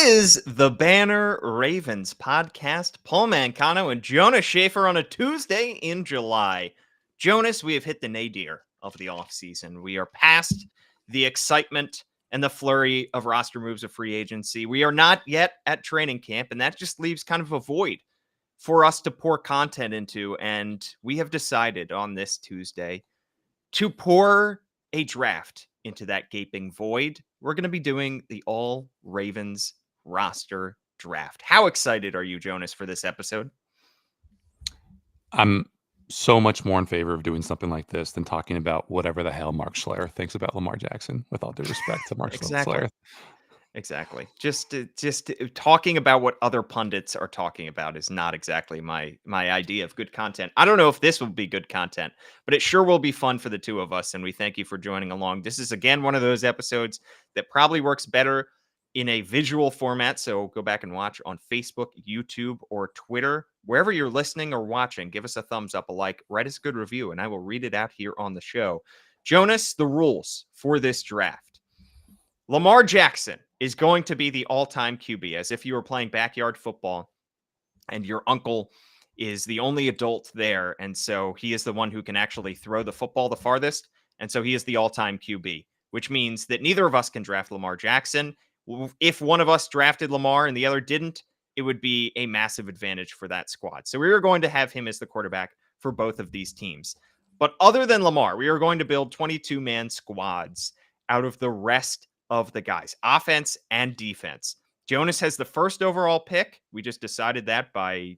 is the Banner Ravens podcast. Paul Mancano and Jonas Shaffer on a Tuesday in July. Jonas, we have hit the nadir of the offseason. We are past the excitement and the flurry of roster moves of free agency. We are not yet at training camp, and that just leaves kind of a void for us to pour content into. And we have decided on this Tuesday to pour a draft into that gaping void. We're going to be doing the All Ravens roster draft. How excited are you, Jonas, for this episode? I'm so much more in favor of doing something like this than talking about whatever the hell Mark Schleyer thinks about Lamar Jackson, with all due respect to Mark Schleyer. Exactly. Just talking about what other pundits are talking about is not exactly my idea of good content. I don't know if this will be good content, but it sure will be fun for the two of us. And we thank you for joining along. This is, again, one of those episodes that probably works better in a visual format. So go back and watch on Facebook, YouTube, or Twitter. Wherever you're listening or watching, give us a thumbs up, a like, write us a good review, and I will read it out here on the show. Jonas, the rules for this draft. Lamar Jackson is going to be the all-time QB, as if you were playing backyard football and your uncle is the only adult there. And so he is the one who can actually throw the football the farthest. And so he is the all-time QB, which means that neither of us can draft Lamar Jackson. If one of us drafted Lamar and the other didn't, it would be a massive advantage for that squad. So we are going to have him as the quarterback for both of these teams. But other than Lamar, we are going to build 22-man squads out of the rest of the guys, offense and defense. Jonas has the first overall pick. We just decided that by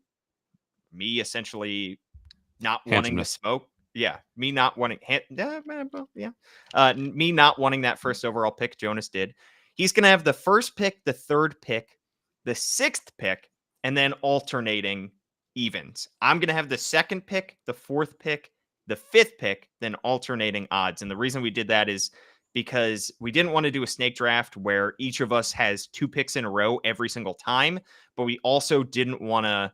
me essentially not wanting to smoke. Yeah, me not wanting. Me not wanting that first overall pick. Jonas did. He's going to have the first pick, the third pick, the sixth pick, and then alternating evens. I'm going to have the second pick, the fourth pick, the fifth pick, then alternating odds. And the reason we did that is because we didn't want to do a snake draft where each of us has two picks in a row every single time, but we also didn't want to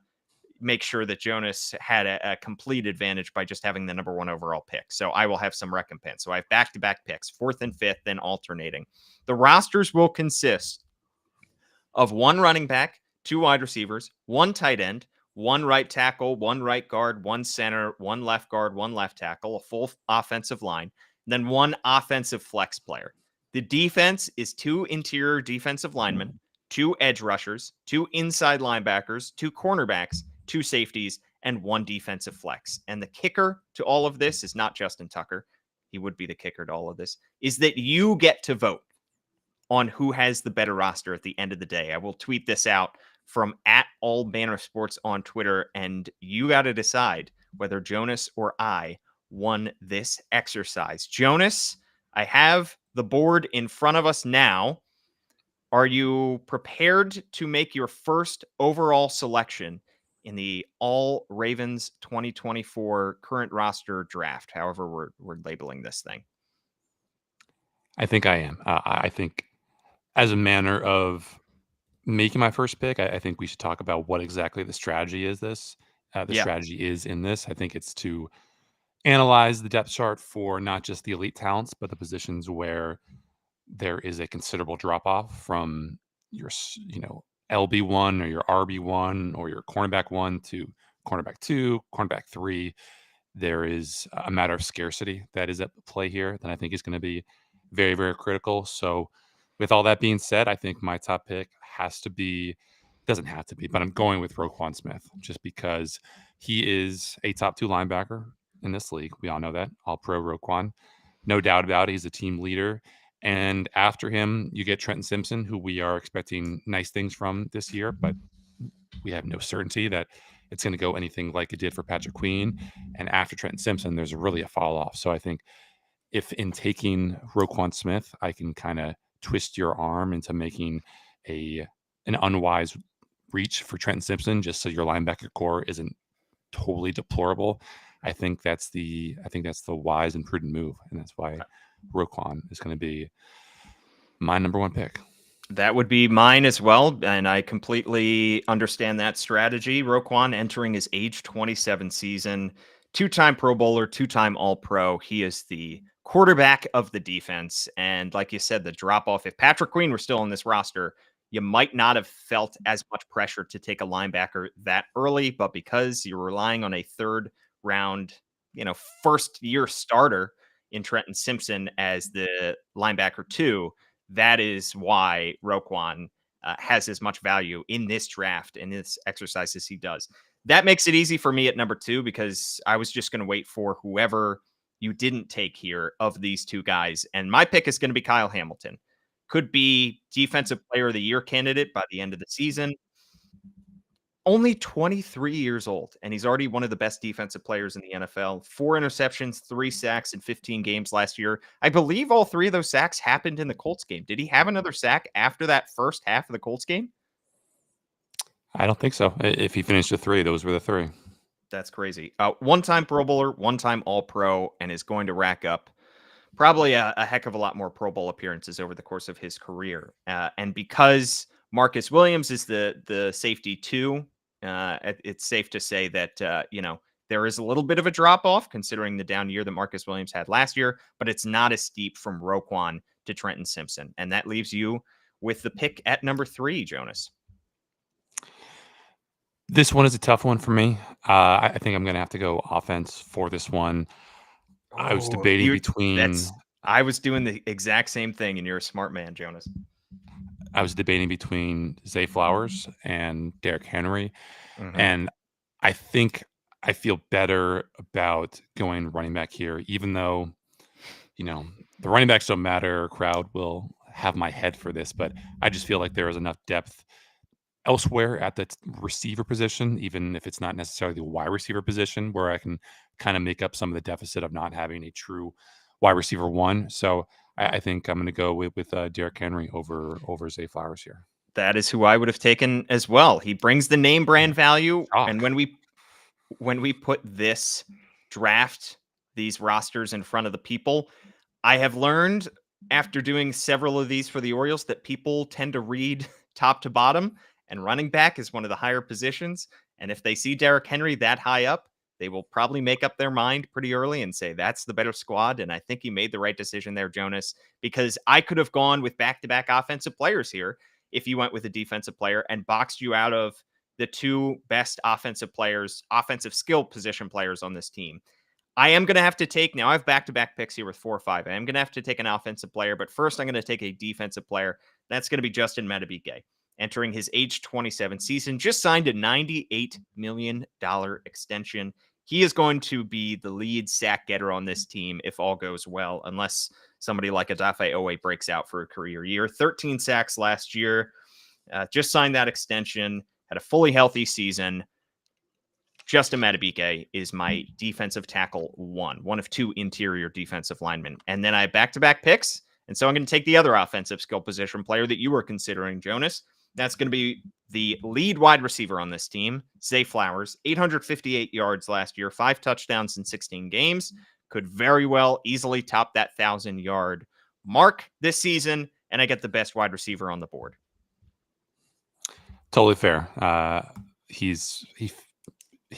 make sure that Jonas had a complete advantage by just having the number one overall pick. So I will have some recompense. So I have back-to-back picks, fourth and fifth, then alternating. The rosters will consist of one running back, two wide receivers, one tight end, one right tackle, one right guard, one center, one left guard, one left tackle, a full offensive line, then one offensive flex player. The defense is two interior defensive linemen, two edge rushers, two inside linebackers, two cornerbacks, two safeties, and one defensive flex. And the kicker to all of this is not Justin Tucker. He would be the kicker to all of this, is that you get to vote on who has the better roster at the end of the day. I will tweet this out from @AllBannerSports on Twitter, and you got to decide whether Jonas or I won this exercise. Jonas, I have the board in front of us now. Are you prepared to make your first overall selection in the All Ravens 2024 current roster draft, however we're labeling this thing? I think I am. I think as a manner of making my first pick, I think we should talk about what exactly the strategy is strategy is in this. I think it's to analyze the depth chart for not just the elite talents, but the positions where there is a considerable drop off from your, LB1 or your RB1 or your cornerback 1 to cornerback 2, cornerback 3. There is a matter of scarcity that is at play here that I think is going to be very, very critical. So with all that being said, I think my top pick doesn't have to be, but I'm going with Roquan Smith just because he is a top 2 linebacker in this league. We all know that. All pro Roquan. No doubt about it. He's a team leader. And after him, you get Trenton Simpson, who we are expecting nice things from this year, but we have no certainty that it's going to go anything like it did for Patrick Queen. And after Trenton Simpson, there's really a fall off. So I think if in taking Roquan Smith, I can kind of twist your arm into making an unwise reach for Trenton Simpson, just so your linebacker core isn't totally deplorable. I think that's the wise and prudent move, and that's why Roquan is going to be my number one pick. That would be mine as well, and I completely understand that strategy. Roquan entering his age 27 season, two-time Pro Bowler, two-time All-Pro. He is the quarterback of the defense, and like you said, the drop-off. If Patrick Queen were still on this roster, you might not have felt as much pressure to take a linebacker that early, but because you're relying on a third round, first year starter in Trenton Simpson as the linebacker two, that is why Roquan has as much value in this draft and this exercise as he does. That makes it easy for me at number two because I was just going to wait for whoever you didn't take here of these two guys. And my pick is going to be Kyle Hamilton. Could be defensive player of the year candidate by the end of the season. Only 23 years old, and he's already one of the best defensive players in the NFL. 4 interceptions, 3 sacks in 15 games last year. I believe all 3 of those sacks happened in the Colts game. Did he have another sack after that first half of the Colts game? I don't think so. If he finished with 3, those were the 3. That's crazy. One-time Pro Bowler, one-time All-Pro, and is going to rack up probably a heck of a lot more Pro Bowl appearances over the course of his career. And because Marcus Williams is the safety too, it's safe to say that there is a little bit of a drop off considering the down year that Marcus Williams had last year, but it's not as steep from Roquan to Trenton Simpson, and that leaves you with the pick at number 3, Jonas. This one is a tough one for me. I think I'm going to have to go offense for this one. I was debating between. I was doing the exact same thing, and you're a smart man, Jonas. I was debating between Zay Flowers and Derrick Henry, and I think I feel better about going running back here, even though the running backs don't matter. Crowd will have my head for this, but I just feel like there is enough depth elsewhere at the receiver position, even if it's not necessarily the wide receiver position, where I can kind of make up some of the deficit of not having a true wide receiver one. So I think I'm going to go with Derrick Henry over Zay Flowers here. That is who I would have taken as well. He brings the name brand value, and when we put this draft, these rosters in front of the people, I have learned after doing several of these for the Orioles that people tend to read top to bottom, and running back is one of the higher positions. And if they see Derrick Henry that high up, they will probably make up their mind pretty early and say that's the better squad. And I think you made the right decision there, Jonas, because I could have gone with back-to-back offensive players here if you went with a defensive player and boxed you out of the 2 best offensive players, offensive skill position players on this team. I am going to have to take, now I have back-to-back picks here with 4 or 5. I am going to have to take an offensive player, but first I'm going to take a defensive player. That's going to be Justin Madubuike, entering his age 27 season, just signed a $98 million extension. He is going to be the lead sack getter on this team if all goes well, unless somebody like Odafe Owe breaks out for a career year. 13 sacks last year, just signed that extension, had a fully healthy season. Justin Madubuike is my defensive tackle one of 2 interior defensive linemen. And then I have back-to-back picks, and so I'm going to take the other offensive skill position player that you were considering, Jonas. That's going to be the lead wide receiver on this team, Zay Flowers, 858 yards last year, 5 touchdowns in 16 games. Could very well easily top that 1,000-yard mark this season, and I get the best wide receiver on the board. Totally fair. He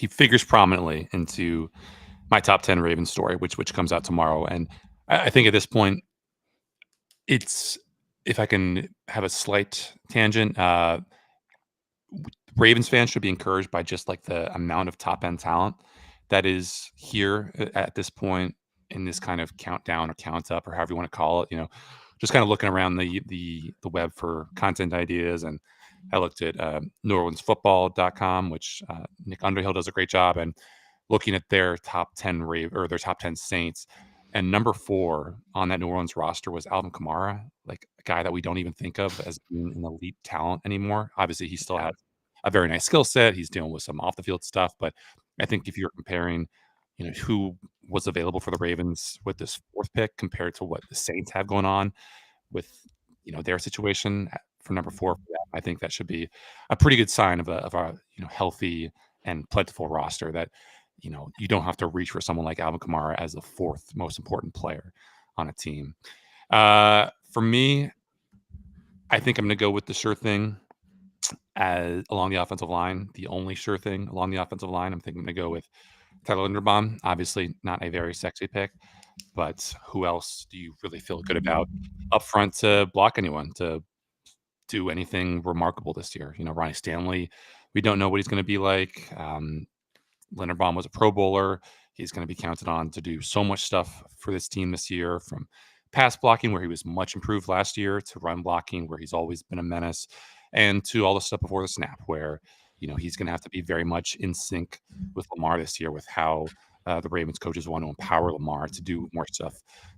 figures prominently into my top 10 Ravens story, which comes out tomorrow. And I think at this point, it's, if I can have a slight tangent, Ravens fans should be encouraged by just like the amount of top end talent that is here at this point in this kind of countdown or count up or however you want to call it. Just kind of looking around the web for content ideas, and I looked at NewOrleansFootball.com, which Nick Underhill does a great job, and looking at their top 10 their top 10 Saints. And number 4 on that New Orleans roster was Alvin Kamara, like a guy that we don't even think of as being an elite talent anymore. Obviously, he still has a very nice skill set. He's dealing with some off the field stuff, but I think if you're comparing, who was available for the Ravens with this 4th pick compared to what the Saints have going on with, their situation for number 4, I think that should be a pretty good sign of a healthy and plentiful roster that, you don't have to reach for someone like Alvin Kamara as the 4th most important player on a team. For me, I think I'm going to go with the sure thing along the offensive line. The only sure thing along the offensive line, I'm thinking I'm going to go with Tyler Linderbaum. Obviously, not a very sexy pick, but who else do you really feel good about up front to block anyone, to do anything remarkable this year. Ronnie Stanley, we don't know what he's going to be like. Linderbaum was a Pro Bowler. He's going to be counted on to do so much stuff for this team this year, from pass blocking, where he was much improved last year, to run blocking, where he's always been a menace, and to all the stuff before the snap, where he's going to have to be very much in sync with Lamar this year, with how the Ravens coaches want to empower Lamar to do more stuff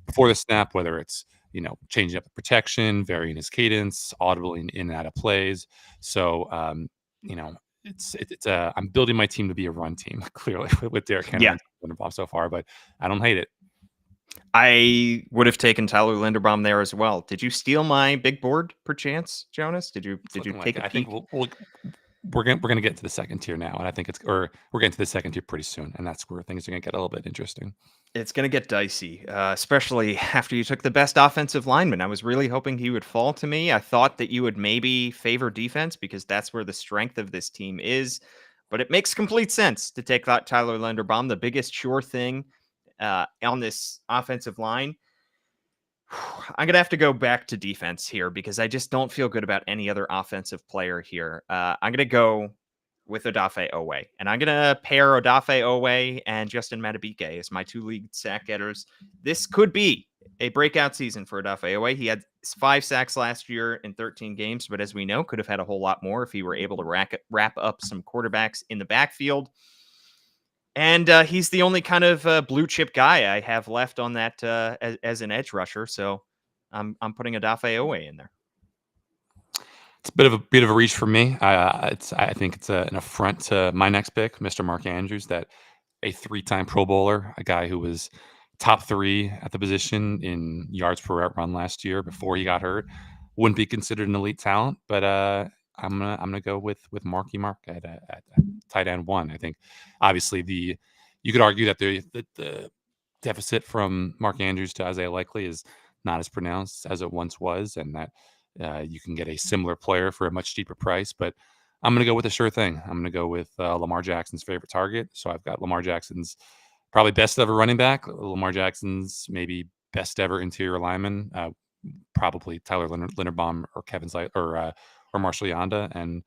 before the snap, whether it's changing up the protection, varying his cadence, audibly in and out of plays. So you know, I'm building my team to be a run team, clearly, with Derrick Henry Yeah. and Linderbaum so far, but I don't hate it. I would have taken Tyler Linderbaum there as well. Did you steal my big board perchance, Jonas? Did you It's looking take like a it. I think peek? we're gonna get to the second tier now, and I think we're getting to the second tier pretty soon, and that's where things are gonna get a little bit interesting. It's going to get dicey, especially after you took the best offensive lineman. I was really hoping he would fall to me. I thought that you would maybe favor defense because that's where the strength of this team is. But it makes complete sense to take that Tyler Linderbaum, the biggest sure thing on this offensive line. I'm going to have to go back to defense here because I just don't feel good about any other offensive player here. I'm going to go with Odafe Owe. And I'm going to pair Odafe Owe and Justin Madubuike as my two lead sack getters. This could be a breakout season for Odafe Owe. He had 5 sacks last year in 13 games, but as we know, could have had a whole lot more if he were able to wrap up some quarterbacks in the backfield. And he's the only kind of blue chip guy I have left on that as an edge rusher. So I'm putting Odafe Owe in there. It's a bit of a reach for me. I think it's an affront to my next pick, Mr. Mark Andrews, that a 3-time Pro Bowler, a guy who was top 3 at the position in yards per route run last year before he got hurt, wouldn't be considered an elite talent. But I'm gonna go with Marky Mark at tight end 1. I think obviously you could argue that the deficit from Mark Andrews to Isaiah Likely is not as pronounced as it once was, and that you can get a similar player for a much cheaper price. But I'm going to go with a sure thing. I'm going to go with Lamar Jackson's favorite target. So I've got Lamar Jackson's probably best ever running back, Lamar Jackson's maybe best ever interior lineman, probably Tyler Linderbaum or or Marshall Yanda, and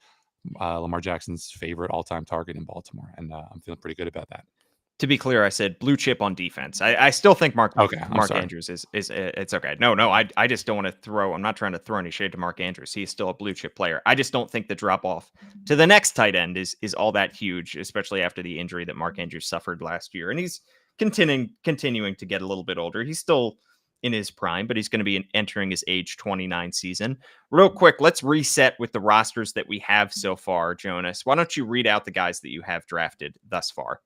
Lamar Jackson's favorite all-time target in Baltimore. And I'm feeling pretty good about that. To be clear, I said blue chip on defense. I still think Mark sorry. Andrews is it's okay. No, I just don't want to throw. I'm not trying to throw any shade to Mark Andrews. He's still a blue chip player. I just don't think the drop off to the next tight end is all that huge, especially after the injury that Mark Andrews suffered last year. And he's continuing to get a little bit older. He's still in his prime, but he's going to be entering his age 29 season. Real quick, let's reset with the rosters that we have so far, Jonas. Why don't you read out the guys that you have drafted thus far?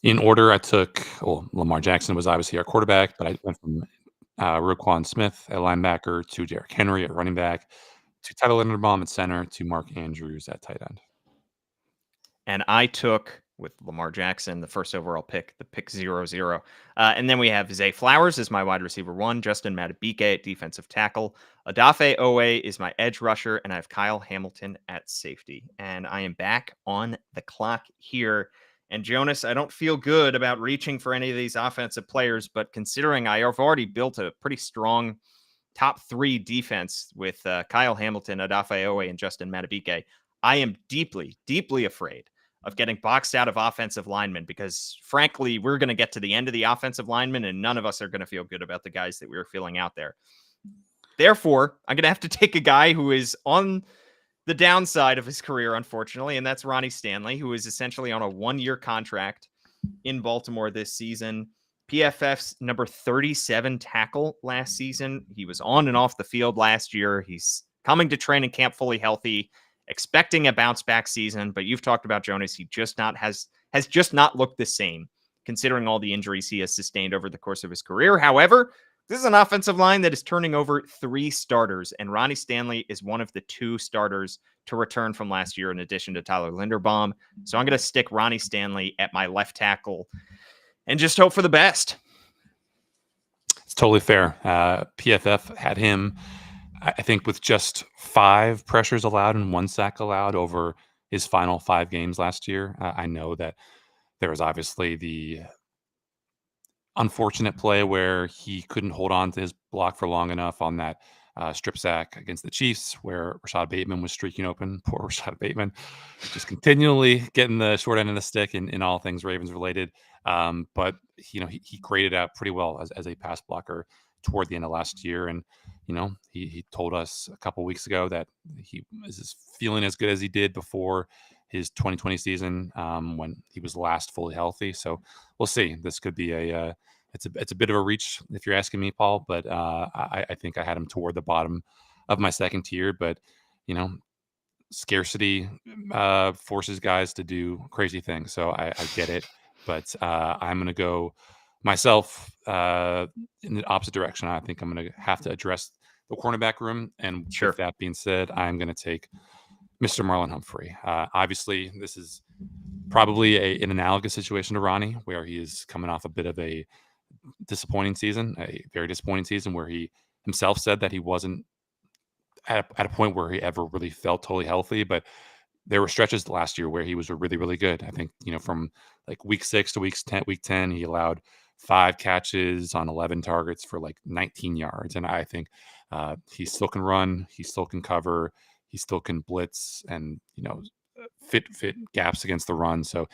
In order, I took Lamar Jackson was obviously our quarterback, but I went from Roquan Smith at linebacker to Derrick Henry at running back to Tyler Linderbaum at center to Mark Andrews at tight end. And I took, with Lamar Jackson, the first overall pick, the pick 0-0. And then we have Zay Flowers as my wide receiver 1, Justin Madubuike at defensive tackle. Odafe Owe is my edge rusher, and I have Kyle Hamilton at safety. And I am back on the clock here. And Jonas, I don't feel good about reaching for any of these offensive players, but considering I have already built a pretty strong top 3 defense with Kyle Hamilton, Odafe Owe, and Justin Madubuike, I am deeply, deeply afraid of getting boxed out of offensive linemen because, frankly, we're going to get to the end of the offensive linemen and none of us are going to feel good about the guys that we were filling out there. Therefore, I'm going to have to take a guy who is on the downside of his career, unfortunately, and that's Ronnie Stanley, who is essentially on a 1-year contract in Baltimore this season. PFF's number 37 tackle last season. He was on and off the field last year. He's coming to training camp fully healthy, expecting a bounce back season. But you've talked about Jonas. He just has just not looked the same, considering all the injuries he has sustained over the course of his career. However, this is an offensive line that is turning over 3 starters, and Ronnie Stanley is one of the 2 starters to return from last year in addition to Tyler Linderbaum. So I'm going to stick Ronnie Stanley at my left tackle and just hope for the best. It's totally fair. PFF had him, I think, with just 5 pressures allowed and 1 sack allowed over his final 5 games last year. I know that there was obviously the unfortunate play where he couldn't hold on to his block for long enough on that strip sack against the Chiefs, where Rashad Bateman was streaking open. Poor Rashad Bateman, just continually getting the short end of the stick in all things Ravens related. But he graded out pretty well as a pass blocker toward the end of last year, and he told us a couple weeks ago that he is feeling as good as he did before his 2020 season, when he was last fully healthy. So we'll see. This could be it's a bit of a reach if you're asking me, Paul, but I think I had him toward the bottom of my second tier. But scarcity forces guys to do crazy things, so I get it. But I'm going to go myself in the opposite direction. I think I'm going to have to address the cornerback room, and with Sure. that being said, I'm going to take Mr. Marlon Humphrey. Obviously, this is probably an analogous situation to Ronnie, where he is coming off a bit of a disappointing season, a very disappointing season, where he himself said that he wasn't at a point where he ever really felt totally healthy. But there were stretches last year where he was really, really good. I think, from like week 6 to week 10, he allowed 5 catches on 11 targets for like 19 yards. And I think he still can run, he still can cover, he still can blitz, and fit gaps against the run. So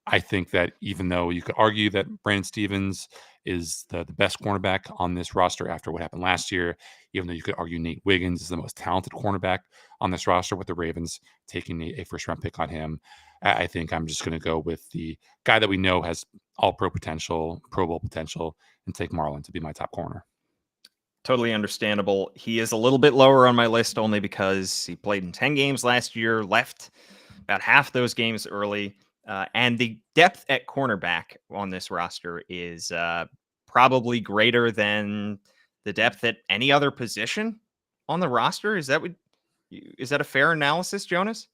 I think that even though you could argue that Brandon Stevens is the best cornerback on this roster after what happened last year, even though you could argue Nate Wiggins is the most talented cornerback on this roster, with the Ravens taking a first round pick on him, I think I'm just going to go with the guy that we know has all pro potential, Pro Bowl potential, and take Marlon to be my top corner. Totally understandable. He is a little bit lower on my list only because he played in 10 games last year, left about half those games early. And the depth at cornerback on this roster is probably greater than the depth at any other position on the roster. Is that a fair analysis, Jonas?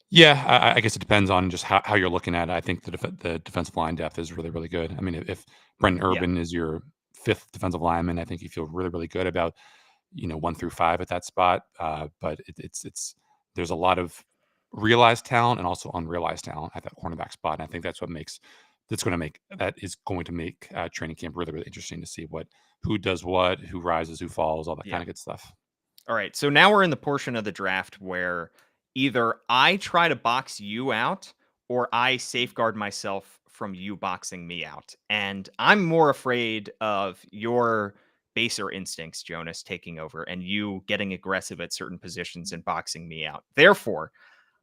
Yeah, I guess it depends on just how you're looking at it. I think the defensive line depth is really, really good. I mean, if Brenton Yeah. Urban is your 5th defensive lineman, I think you feel really, really good about 1 through 5 at that spot. But it's there's a lot of realized talent and also unrealized talent at that cornerback spot. And I think that is going to make training camp really, really interesting to see who does what, who rises, who falls, all that Yeah. kind of good stuff. All right. So now we're in the portion of the draft where either I try to box you out or I safeguard myself from you boxing me out. And I'm more afraid of your baser instincts, Jonas, taking over and you getting aggressive at certain positions and boxing me out. Therefore,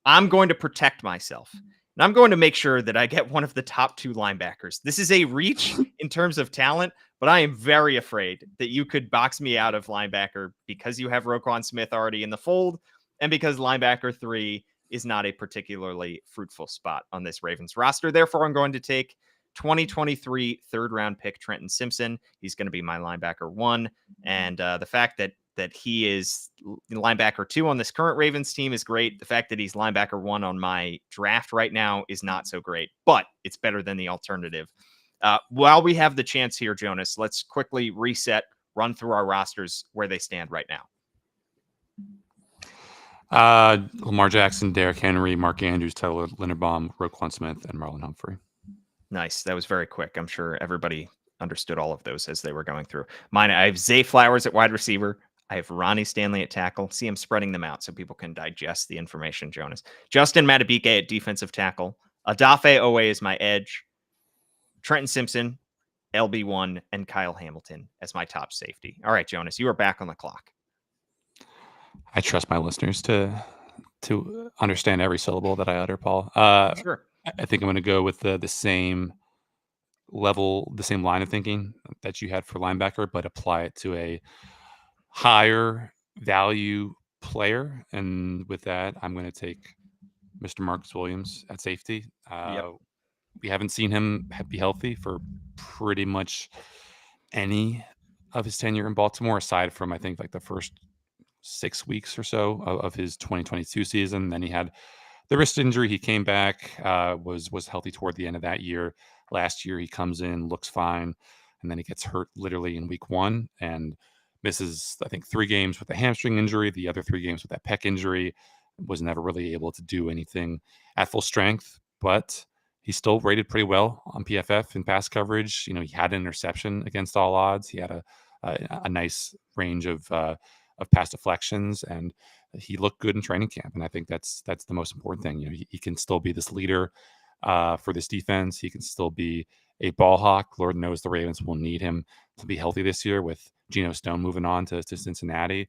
I'm going to protect myself. And I'm going to make sure that I get one of the top 2 linebackers. This is a reach in terms of talent, but I am very afraid that you could box me out of linebacker because you have Roquan Smith already in the fold and because linebacker 3 is not a particularly fruitful spot on this Ravens roster. Therefore, I'm going to take 2023 third round pick Trenton Simpson. He's going to be my linebacker 1. And the fact that he is linebacker 2 on this current Ravens team is great. The fact that he's linebacker 1 on my draft right now is not so great, but it's better than the alternative. While we have the chance here, Jonas, let's quickly reset, run through our rosters where they stand right now. Lamar Jackson, Derrick Henry, Mark Andrews, Tyler Linderbaum, Roquan Smith, and Marlon Humphrey. Nice. That was very quick. I'm sure everybody understood all of those as they were going through. Mine, I have Zay Flowers at wide receiver. I have Ronnie Stanley at tackle. See, I'm spreading them out so people can digest the information, Jonas. Justin Matabike at defensive tackle. Adafe Owe is my edge. Trenton Simpson, LB1, and Kyle Hamilton as my top safety. All right, Jonas, you are back on the clock. I trust my listeners to understand every syllable that I utter, Paul. Sure. I think I'm going to go with the same level, the same line of thinking that you had for linebacker, but apply it to a higher value player. And with that, I'm going to take Mr. Marcus Williams at safety. We haven't seen him be healthy for pretty much any of his tenure in Baltimore, aside from, I think, like the first 6 weeks or so of his 2022 season. Then he had the wrist injury. He came back, was healthy toward the end of that year. Last year, he comes in, looks fine, and then he gets hurt literally in week 1 and misses, I think, 3 games with a hamstring injury, the other 3 games with that pec injury. Was never really able to do anything at full strength, but he's still rated pretty well on PFF in pass coverage. He had an interception against all odds. He had a a nice range of pass deflections, and he looked good in training camp. And I think that's the most important thing. He can still be this leader for this defense. He can still be a ball hawk. Lord knows the Ravens will need him to be healthy this year with Geno Stone moving on to Cincinnati.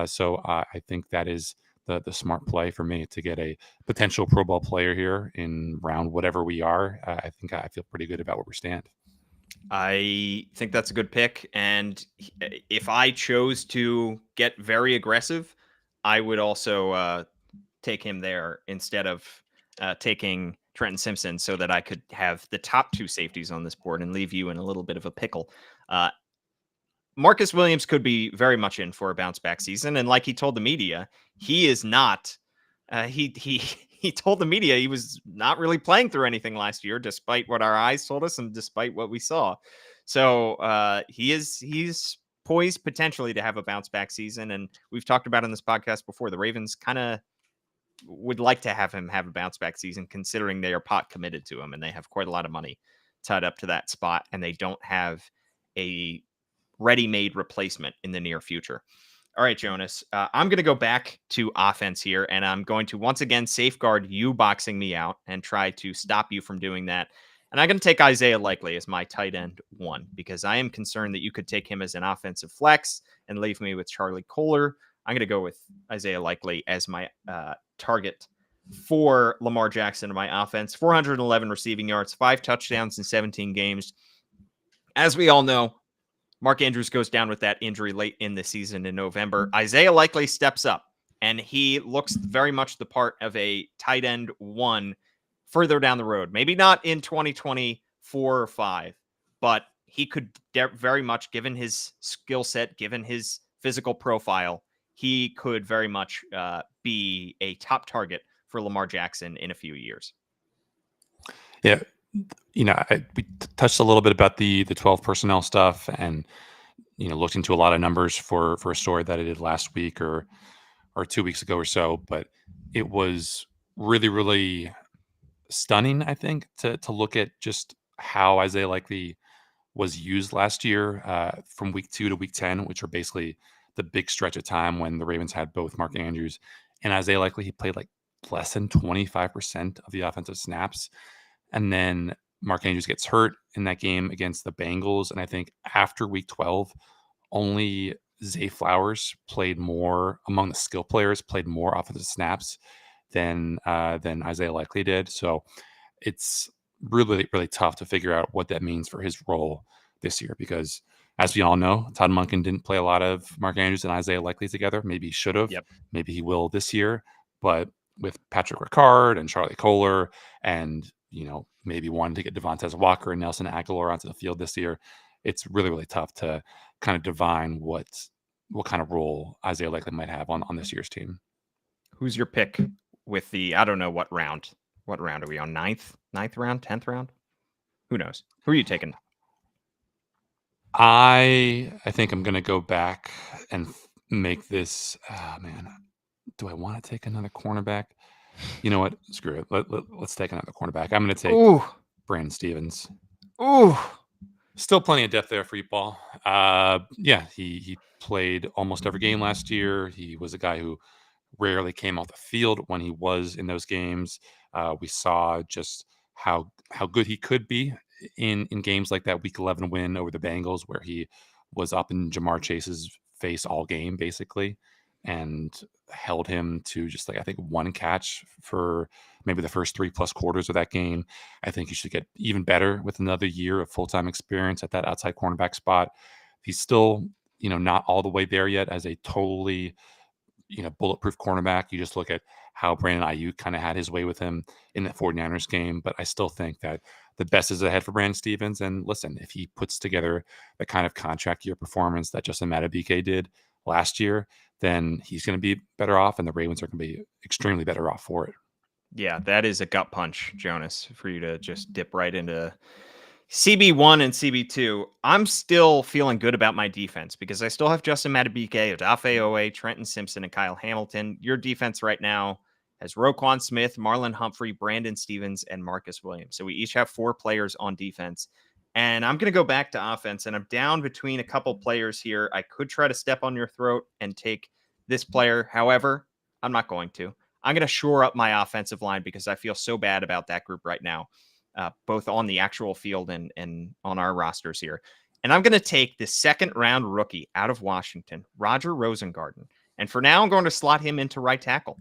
So I think that is the smart play for me to get a potential Pro Bowl player here in round whatever we are. I think I feel pretty good about where we stand. I think that's a good pick. And if I chose to get very aggressive, I would also take him there instead of taking Trenton Simpson so that I could have the top two safeties on this board and leave you in a little bit of a pickle. Marcus Williams could be very much in for a bounce back season. And like he told the media, he is not. He told the media he was not really playing through anything last year, despite what our eyes told us and despite what we saw. So he's poised potentially to have a bounce back season. And we've talked about in this podcast before, the Ravens kind of would like to have him have a bounce back season, considering they are pot committed to him and they have quite a lot of money tied up to that spot, and they don't have a ready-made replacement in the near future. All right, Jonas, I'm going to go back to offense here, and I'm going to once again safeguard you boxing me out and try to stop you from doing that. And I'm going to take Isaiah Likely as my tight end 1, because I am concerned that you could take him as an offensive flex and leave me with Charlie Kohler. I'm going to go with Isaiah Likely as my target for Lamar Jackson in my offense. 411 receiving yards, 5 touchdowns in 17 games. As we all know, Mark Andrews goes down with that injury late in the season in November. Isaiah Likely steps up, and he looks very much the part of a tight end 1 further down the road. Maybe not in 2024 or 5, but he could very much, given his skill set, given his physical profile, he could very much be a top target for Lamar Jackson in a few years. Yeah. We touched a little bit about the 12 personnel stuff, and looked into a lot of numbers for a story that I did last week or 2 weeks ago or so. But it was really, really stunning, I think, to look at just how Isaiah Likely was used last year from week 2 to week 10, which are basically the big stretch of time when the Ravens had both Mark Andrews and Isaiah Likely. He played like less than 25% of the offensive snaps. And then Mark Andrews gets hurt in that game against the Bengals. And I think after week 12, only Zay Flowers played more among the skill players, played more offensive snaps than Isaiah Likely did. So it's really, really tough to figure out what that means for his role this year, because as we all know, Todd Monken didn't play a lot of Mark Andrews and Isaiah Likely together. Maybe he should have. Yep. Maybe he will this year. But with Patrick Ricard and Charlie Kohler and maybe wanting to get Devontae Walker and Nelson Aguilar onto the field this year, it's really, really tough to kind of divine what kind of role Isaiah Likely might have on this year's team. Who's your pick with the, I don't know what round. What round are we on? Ninth round? 10th round? Who knows? Who are you taking? I think I'm going to go back and make this. Man, do I want to take another cornerback? You know what? Screw it. Let's take another cornerback. I'm going to take Brandon Stevens. Ooh. Still plenty of depth there for you, Paul. Yeah, he played almost every game last year. He was a guy who rarely came off the field when he was in those games. We saw just how good he could be in games like that Week 11 win over the Bengals, where he was up in Jamar Chase's face all game, basically, and held him to just like, I think, 1 catch for maybe the first 3+ quarters of that game. I think he should get even better with another year of full-time experience at that outside cornerback spot. He's still, not all the way there yet as a totally, bulletproof cornerback. You just look at how Brandon Ayuk kind of had his way with him in the 49ers game. But I still think that the best is ahead for Brandon Stevens. And listen, if he puts together the kind of contract year performance that Justin Madubuike did last year, then he's going to be better off, and the Ravens are going to be extremely better off for it. Yeah, that is a gut punch, Jonas, for you to just dip right into CB1 and CB2. I'm still feeling good about my defense because I still have Justin Madubuike, Odafe Owe, Trenton Simpson, and Kyle Hamilton. Your defense right now has Roquan Smith, Marlon Humphrey, Brandon Stevens, and Marcus Williams. So we each have 4 players on defense. And I'm going to go back to offense, and I'm down between a couple players here. I could try to step on your throat and take this player. However, I'm not going to. I'm going to shore up my offensive line because I feel so bad about that group right now, both on the actual field and on our rosters here. And I'm going to take the second round rookie out of Washington, Roger Rosengarten. And for now, I'm going to slot him into right tackle.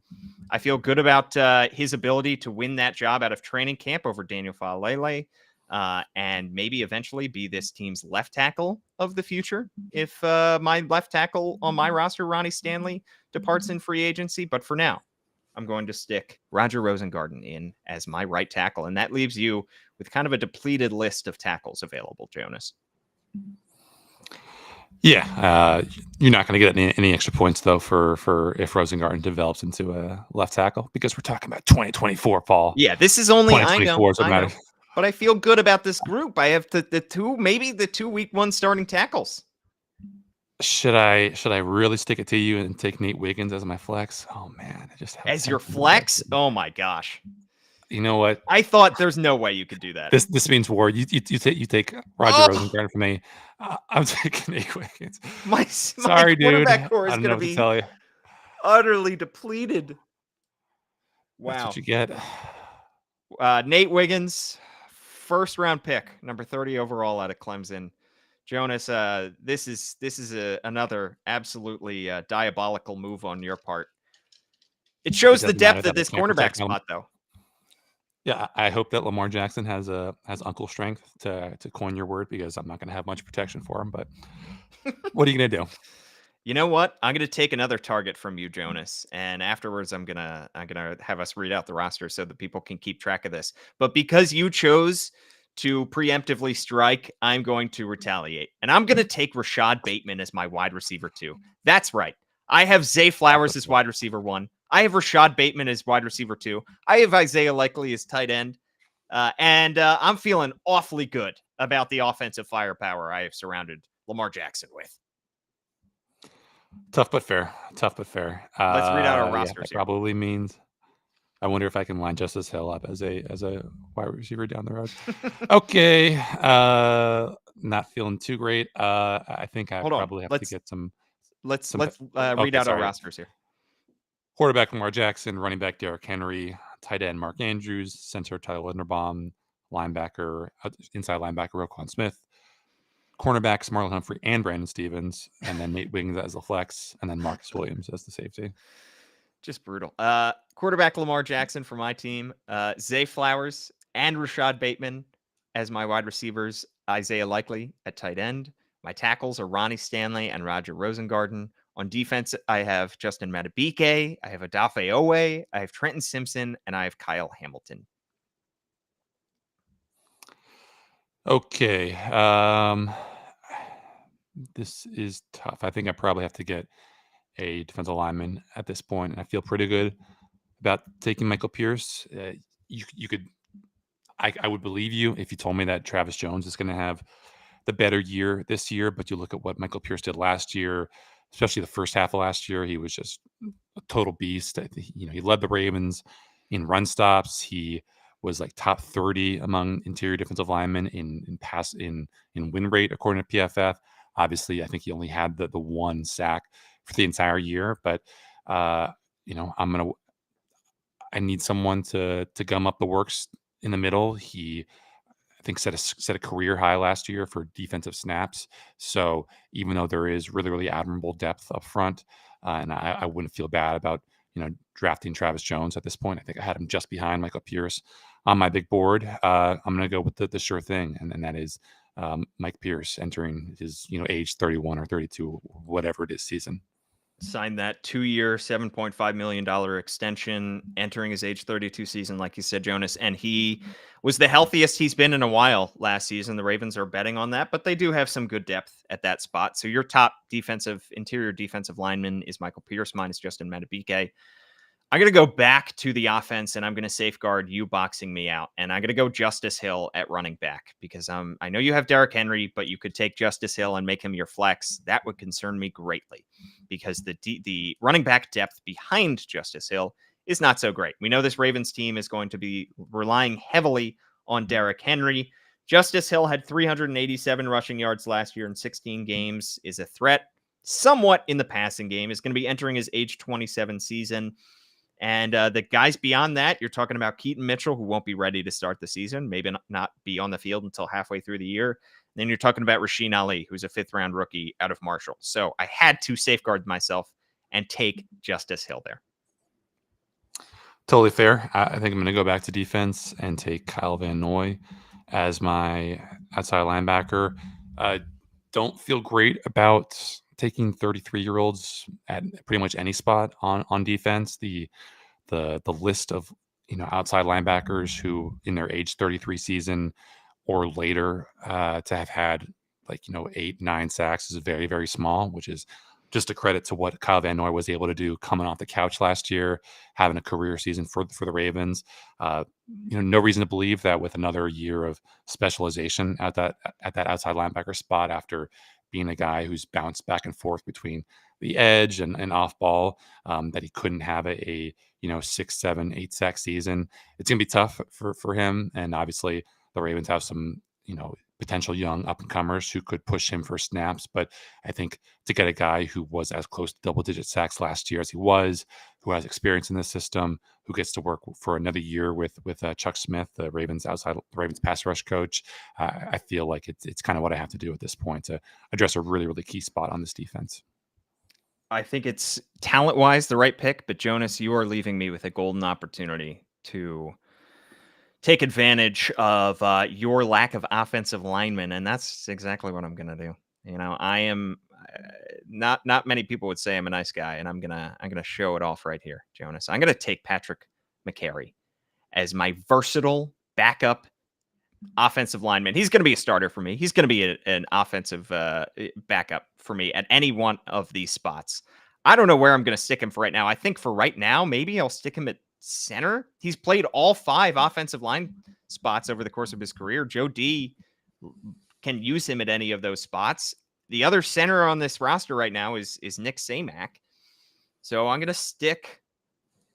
I feel good about his ability to win that job out of training camp over Daniel Faalele, and maybe eventually be this team's left tackle of the future if my left tackle on my roster, Ronnie Stanley, departs in free agency. But for now, I'm going to stick Roger Rosengarten in as my right tackle. And that leaves you with kind of a depleted list of tackles available, Jonas. Yeah, you're not going to get any extra points though for if Rosengarten develops into a left tackle because we're talking about 2024, Paul. Yeah, this is only 2024. I know, but I feel good about this group. I have the two, maybe the 2 week one starting tackles. Should I really stick it to you and take Nate Wiggins as my flex? Oh man, I just have as your flex. Oh my gosh. You know what? I thought there's no way you could do that. This means war. You take Roger Rosengarten for me. I'm taking Nate Wiggins. Sorry, dude. Quarterback core is going to be tell you. Utterly depleted. Wow. That's what you get. Nate Wiggins, first round pick, number 30 overall out of Clemson. Jonas, this is another absolutely diabolical move on your part. It shows the depth of this cornerback spot, though. Yeah, I hope that Lamar Jackson has uncle strength to coin your word because I'm not going to have much protection for him. But what are you going to do? You know what? I'm going to take another target from you, Jonas, and afterwards I'm gonna have us read out the roster so that people can keep track of this. But because you chose to preemptively strike, I'm going to retaliate, and I'm going to take Rashad Bateman as my wide receiver 2. That's right. I have Zay Flowers as wide receiver 1. I have Rashad Bateman as wide receiver 2. I have Isaiah Likely as tight end. And I'm feeling awfully good about the offensive firepower I have surrounded Lamar Jackson with. Tough but fair. Let's read out our rosters. That probably means I wonder if I can line Justice Hill up as a wide receiver down the road. Okay. Not feeling too great. I think I probably have to get some. Let's read out our rosters here. Quarterback Lamar Jackson, running back Derrick Henry, tight end Mark Andrews, center Tyler Linderbaum, linebacker inside linebacker Roquan Smith, cornerbacks Marlon Humphrey and Brandon Stevens, and then Nate Wiggins as the flex, and then Marcus Williams as the safety. Just brutal. Quarterback Lamar Jackson for my team, Zay Flowers and Rashad Bateman as my wide receivers, Isaiah Likely at tight end. My tackles are Ronnie Stanley and Roger Rosengarten. On defense, I have Justin Madubuike, I have Odafe Owe, I have Trenton Simpson, and I have Kyle Hamilton. Okay. This is tough. I think I probably have to get a defensive lineman at this point, and I feel pretty good about taking Michael Pierce. You could, I would believe you if you told me that Travis Jones is going to have the better year this year, but you look at what Michael Pierce did last year, especially the first half of last year, he was just a total beast. He led the Ravens in run stops. He was like top 30 among interior defensive linemen in win rate according to PFF. Obviously, I think he only had the one sack for the entire year, but I need someone to gum up the works in the middle. He, I think, set a career high last year for defensive snaps. So even though there is really, really admirable depth up front, and I wouldn't feel bad about drafting Travis Jones at this point. I think I had him just behind Michael Pierce on my big board. I'm going to go with the sure thing, and that is Mike Pierce entering his age 31 or 32, whatever it is, season. Signed that 2-year, $7.5 million extension, entering his age 32 season, like you said, Jonas. And he was the healthiest he's been in a while last season. The Ravens are betting on that, but they do have some good depth at that spot. So your top interior defensive lineman is Michael Pierce minus Justin Madubuike. I'm going to go back to the offense, and I'm going to safeguard you boxing me out. And I'm going to go Justice Hill at running back because I know you have Derrick Henry, but you could take Justice Hill and make him your flex. That would concern me greatly because the running back depth behind Justice Hill is not so great. We know this Ravens team is going to be relying heavily on Derrick Henry. Justice Hill had 387 rushing yards last year in 16 games, is a threat somewhat in the passing game, is going to be entering his age 27 season. And the guys beyond that, you're talking about Keaton Mitchell, who won't be ready to start the season, maybe not be on the field until halfway through the year. And then you're talking about Rasheen Ali, who's a 5th-round rookie out of Marshall. So I had to safeguard myself and take Justice Hill there. Totally fair. I think I'm going to go back to defense and take Kyle Van Noy as my outside linebacker. Don't feel great about taking 33-year-olds at pretty much any spot on defense. The list of outside linebackers who in their age 33 season or later to have had 8-9 sacks is very, very small, which is just a credit to what Kyle Van Noy was able to do coming off the couch last year, having a career season for the Ravens. No reason to believe that with another year of specialization at that outside linebacker spot, after being a guy who's bounced back and forth between the edge and off ball, that he couldn't have a 6, 7, 8 sack season. It's gonna be tough for him, and obviously the Ravens have some potential young up and comers who could push him for snaps. But I think to get a guy who was as close to double digit sacks last year as he was, who has experience in the system, who gets to work for another year with Chuck Smith, the Ravens pass rush coach, I feel like it's kind of what I have to do at this point to address a really, really key spot on this defense. I think it's talent-wise the right pick, but Jonas, you are leaving me with a golden opportunity to take advantage of your lack of offensive linemen, and that's exactly what I'm going to do. I am not many people would say I'm a nice guy, and I'm gonna show it off right here, Jonas. I'm gonna take Patrick McCary as my versatile backup offensive lineman. He's going to be a starter for me. He's going to be an offensive backup for me at any one of these spots. I don't know where I'm going to stick him for right now. I think for right now, maybe I'll stick him at center. He's played all 5 offensive line spots over the course of his career. Joe D can use him at any of those spots. The other center on this roster right now is Nick Samac. So I'm going to stick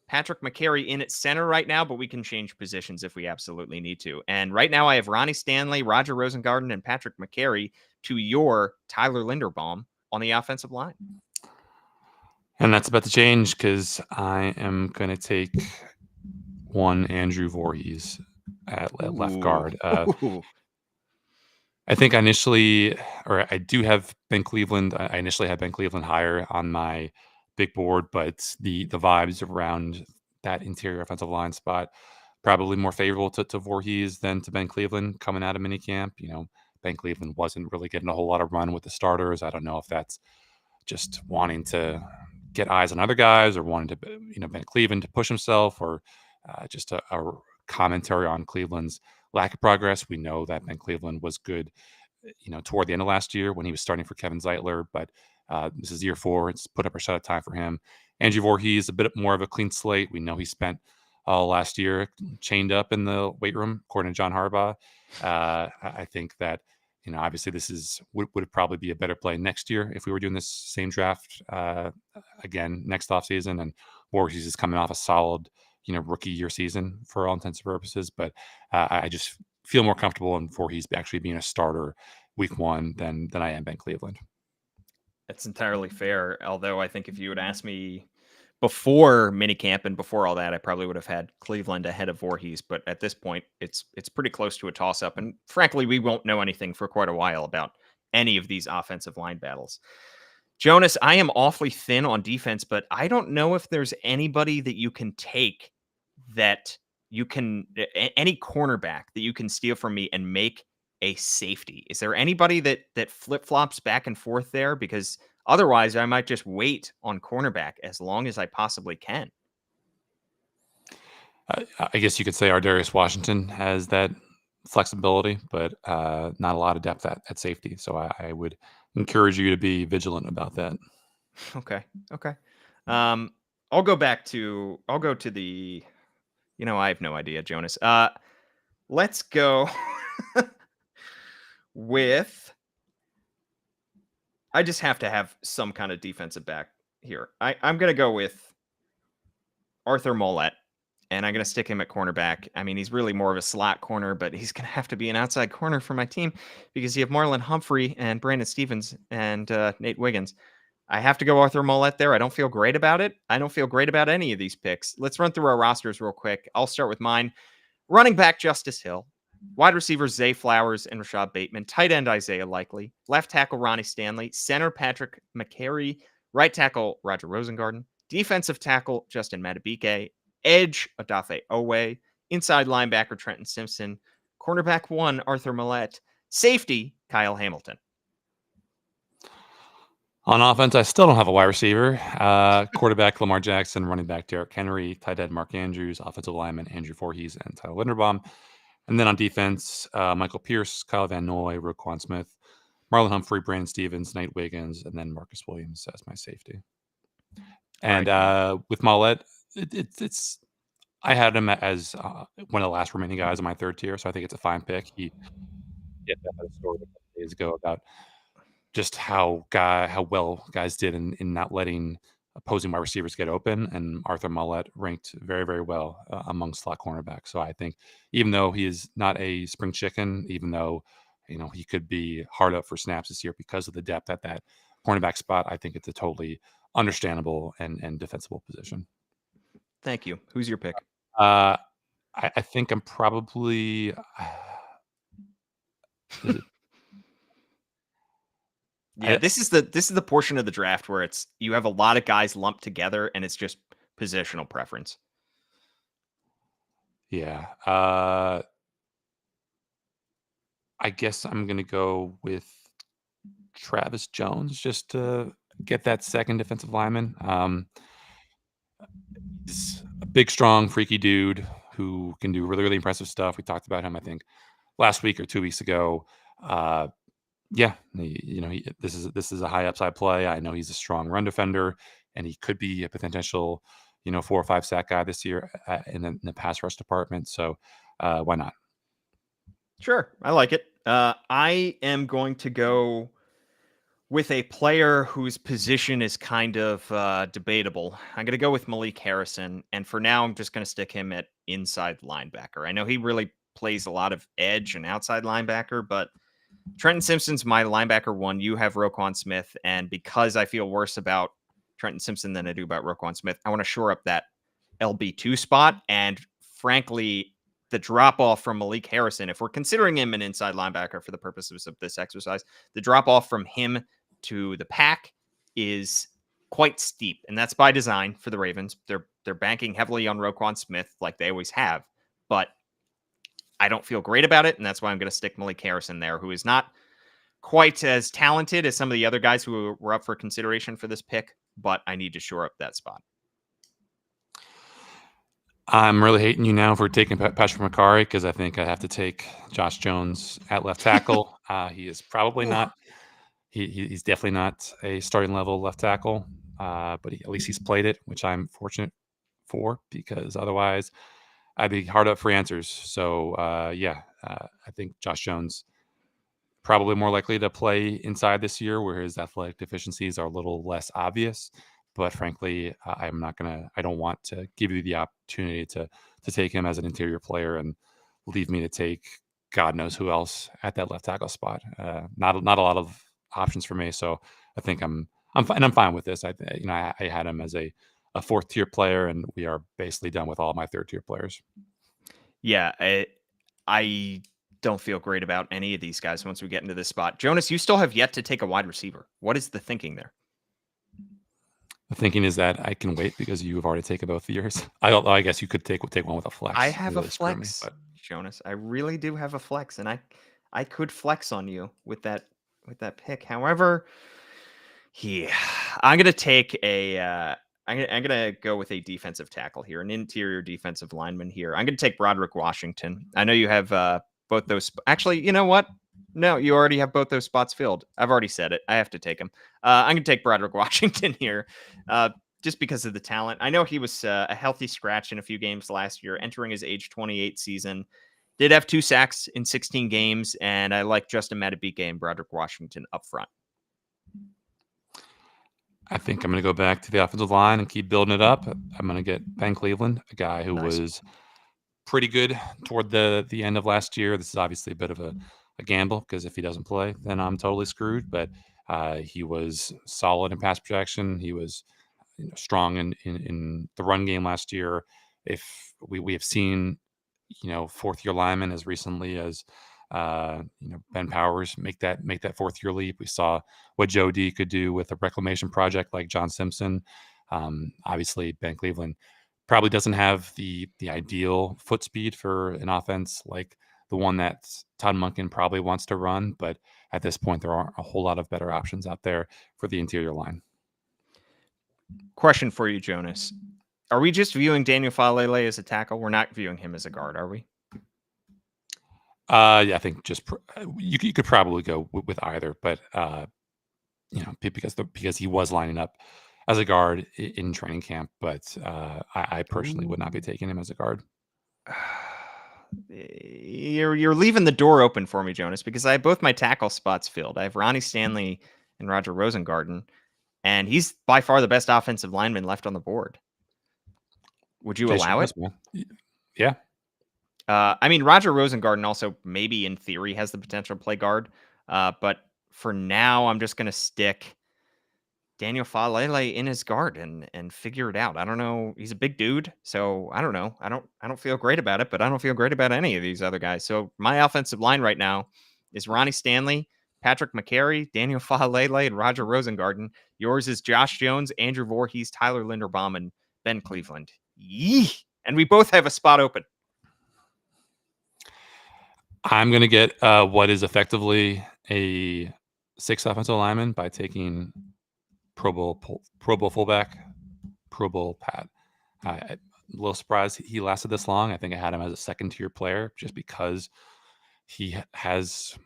Patrick McCary in at center right now, but we can change positions if we absolutely need to. And right now I have Ronnie Stanley, Roger Rosengarten, and Patrick McCary to your Tyler Linderbaum on the offensive line. And that's about to change because I am going to take one Andrew Voorhees at left guard. I think I do have Ben Cleveland. I initially had Ben Cleveland higher on my big board, but the vibes around that interior offensive line spot probably more favorable to Voorhees than to Ben Cleveland coming out of minicamp. Ben Cleveland wasn't really getting a whole lot of run with the starters. I don't know if that's just wanting to get eyes on other guys or wanting to, Ben Cleveland to push himself, or just a commentary on Cleveland's lack of progress. We know that Ben Cleveland was good, toward the end of last year when he was starting for Kevin Zeitler, but this is year 4. It's put up or shut up time for him. Andrew Voorhees, a bit more of a clean slate. We know he spent last year chained up in the weight room, according to John Harbaugh. I think that, obviously this would probably be a better play next year if we were doing this same draft again next offseason. And Voorhees is coming off a solid, rookie year season for all intents and purposes. But I just feel more comfortable in Voorhees actually being a starter week 1 than I am Ben Cleveland. That's entirely fair. Although I think if you would ask me before minicamp and before all that, I probably would have had Cleveland ahead of Voorhees. But at this point, it's pretty close to a toss-up. And frankly, we won't know anything for quite a while about any of these offensive line battles. Jonas, I am awfully thin on defense, but I don't know if there's anybody that you can take that you can, any cornerback that you can steal from me and make a safety. Is there anybody that flip-flops back and forth there? Because otherwise, I might just wait on cornerback as long as I possibly can. I guess you could say Ardarius Washington has that flexibility, but not a lot of depth at safety. So I would encourage you to be vigilant about that. Okay. I'll go to the, I have no idea, Jonas. Let's go with, I just have to have some kind of defensive back here. I'm going to go with Arthur Mollett and I'm going to stick him at cornerback. I mean, he's really more of a slot corner, but he's going to have to be an outside corner for my team because you have Marlon Humphrey and Brandon Stevens and Nate Wiggins. I have to go Arthur Mollett there. I don't feel great about it. I don't feel great about any of these picks. Let's run through our rosters real quick. I'll start with mine. Running back, Justice Hill. Wide receivers, Zay Flowers and Rashad Bateman. Tight end, Isaiah Likely. Left tackle, Ronnie Stanley. Center, Patrick McCary. Right tackle, Roger Rosengarten. Defensive tackle, Justin Matabike. Edge, Adafe Owe. Inside linebacker, Trenton Simpson. Cornerback 1, Arthur Millette. Safety, Kyle Hamilton. On offense, I still don't have a wide receiver. Quarterback, Lamar Jackson. Running back, Derrick Henry. Tight end, Mark Andrews. Offensive lineman, Andrew Voorhees and Tyler Linderbaum. And then on defense, Michael Pierce, Kyle Van Noy, Roquan Smith, Marlon Humphrey, Brandon Stevens, Nate Wiggins, and then Marcus Williams as my safety. And with Mollett, it's I had him as one of the last remaining guys on my third tier, so I think it's a fine pick. He had a story a couple days ago about just how well guys did in not letting opposing wide receivers get open, and Arthur Mollett ranked very, very well among slot cornerbacks. So I think even though he is not a spring chicken, even though he could be hard up for snaps this year because of the depth at that cornerback spot, I think it's a totally understandable and defensible position. Thank you. Who's your pick? I think I'm probably. Yeah, this is the portion of the draft where you have a lot of guys lumped together and it's just positional preference. Yeah. I guess I'm going to go with Travis Jones just to get that second defensive lineman. He's a big, strong, freaky dude who can do really, really impressive stuff. We talked about him, I think, last week or 2 weeks ago. Yeah, this is a high upside play. I know he's a strong run defender, and he could be a potential, 4 or 5 sack guy this year in the pass rush department. So why not? Sure, I like it. I am going to go with a player whose position is kind of debatable. I'm going to go with Malik Harrison, and for now, I'm just going to stick him at inside linebacker. I know he really plays a lot of edge and outside linebacker, but Trenton Simpson's my linebacker 1. You have Roquan Smith, and because I feel worse about Trenton Simpson than I do about Roquan Smith, I want to shore up that LB2 spot, and frankly, the drop off from Malik Harrison, if we're considering him an inside linebacker for the purposes of this exercise, the drop off from him to the pack is quite steep, and that's by design for the Ravens. They're banking heavily on Roquan Smith like they always have, but I don't feel great about it, and that's why I'm going to stick Malik Harrison there, who is not quite as talented as some of the other guys who were up for consideration for this pick, but I need to shore up that spot. I'm really hating you now for taking Patrick McCary because I think I have to take Josh Jones at left tackle. He is probably not. He's definitely not a starting level left tackle, but at least he's played it, which I'm fortunate for because otherwise I'd be hard up for answers. So I think Josh Jones probably more likely to play inside this year, where his athletic deficiencies are a little less obvious. But frankly, I don't want to give you the opportunity to take him as an interior player and leave me to take God knows who else at that left tackle spot. Not a lot of options for me, so I think I'm fine with this. I had him as a 4th tier player, and we are basically done with all of my 3rd tier players. Yeah, I don't feel great about any of these guys once we get into this spot. Jonas, you still have yet to take a wide receiver. What is the thinking there? The thinking is that I can wait because you've already taken both of yours. I guess you could take one with a flex. I have really a flex, but Jonas. I really do have a flex, and I could flex on you with that pick. However, I'm gonna take a. I'm gonna go with a defensive tackle here, an interior defensive lineman here. I'm gonna take Broderick Washington. I know you have both those. Actually, you know what? No, you already have both those spots filled. I've already said it. I have to take him. I'm going to take Broderick Washington here just because of the talent. I know he was a healthy scratch in a few games last year, entering his age 28 season. Did have 2 sacks in 16 games, and I like Justin Matabike and Broderick Washington up front. I think I'm going to go back to the offensive line and keep building it up. I'm going to get Ben Cleveland, a guy who Nice. was pretty good toward the end of last year. This is obviously a bit of a gamble because if he doesn't play, then I'm totally screwed. But he was solid in pass protection. He was strong in the run game last year. If we have seen, fourth year linemen as recently as Ben Powers make that fourth year leap. We saw what Joe D could do with a reclamation project like John Simpson. Obviously, Ben Cleveland probably doesn't have the ideal foot speed for an offense like the one that Todd Monken probably wants to run, but at this point, there aren't a whole lot of better options out there for the interior line. Question for you, Jonas. Are we just viewing Daniel Falele as a tackle? We're not viewing him as a guard, are we? Yeah, I think just you could probably go with either, but because he was lining up as a guard in training camp, but I personally would not be taking him as a guard. You're leaving the door open for me, Jonas, because I have both my tackle spots filled. I have Ronnie Stanley and Roger Rosengarten, and he's by far the best offensive lineman left on the board. Would you allow it? Man. Yeah. I mean, Roger Rosengarten also maybe in theory has the potential to play guard, but for now, I'm just going to stick Daniel Falele in his guard and figure it out. I don't know. He's a big dude, so I don't know. I don't feel great about it, but I don't feel great about any of these other guys. So my offensive line right now is Ronnie Stanley, Patrick McCary, Daniel Falele, and Roger Rosengarten. Yours is Josh Jones, Andrew Voorhees, Tyler Linderbaum, and Ben Cleveland. Yee! And we both have a spot open. I'm going to get what is effectively a 6th offensive lineman by taking Pro Bowl fullback, Pro Bowl Pat. A little surprised he lasted this long. I think I had him as a second-tier player just because he has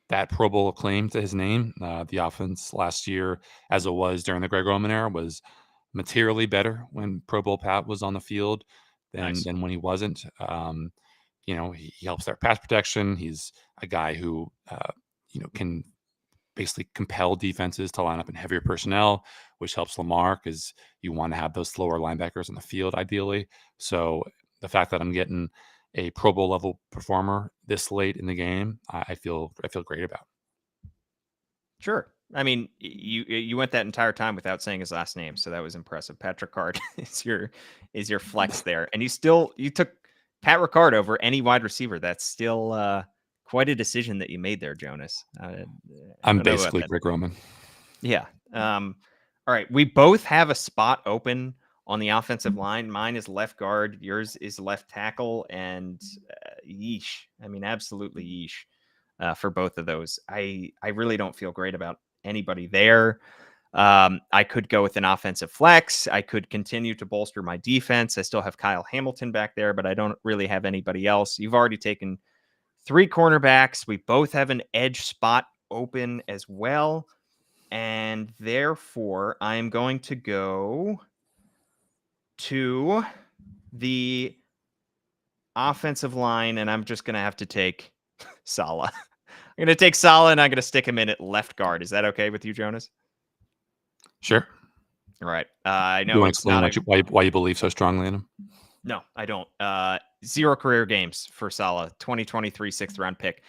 that Pro Bowl claim to his name. The offense last year, as it was during the Greg Roman era, was materially better when Pro Bowl Pat was on the field than when he wasn't. He helps their pass protection. He's a guy who, can basically compel defenses to line up in heavier personnel, which helps Lamar because you want to have those slower linebackers on the field, ideally. So the fact that I'm getting a Pro Bowl level performer this late in the game, I feel great about. Sure. I mean, you went that entire time without saying his last name, so that was impressive. Pat Ricard is your flex there, and you took Pat Ricard over any wide receiver. That's still quite a decision that you made there, Jonas. I'm basically Greg Roman. Yeah. All right. We both have a spot open on the offensive line. Mine is left guard. Yours is left tackle. And yeesh. I mean, absolutely yeesh for both of those. I really don't feel great about anybody there. I could go with an offensive flex. I could continue to bolster my defense. I still have Kyle Hamilton back there, but I don't really have anybody else. You've already taken 3 cornerbacks. We both have an edge spot open as well. And therefore, I'm going to go to the offensive line, and I'm just going to have to take Saleh. I'm going to take Saleh, and I'm going to stick him in at left guard. Is that okay with you, Jonas? Sure. All right. I know you want to explain why you believe so strongly in him? No, I don't. 0 career games for Saleh, 2023 6th-round pick.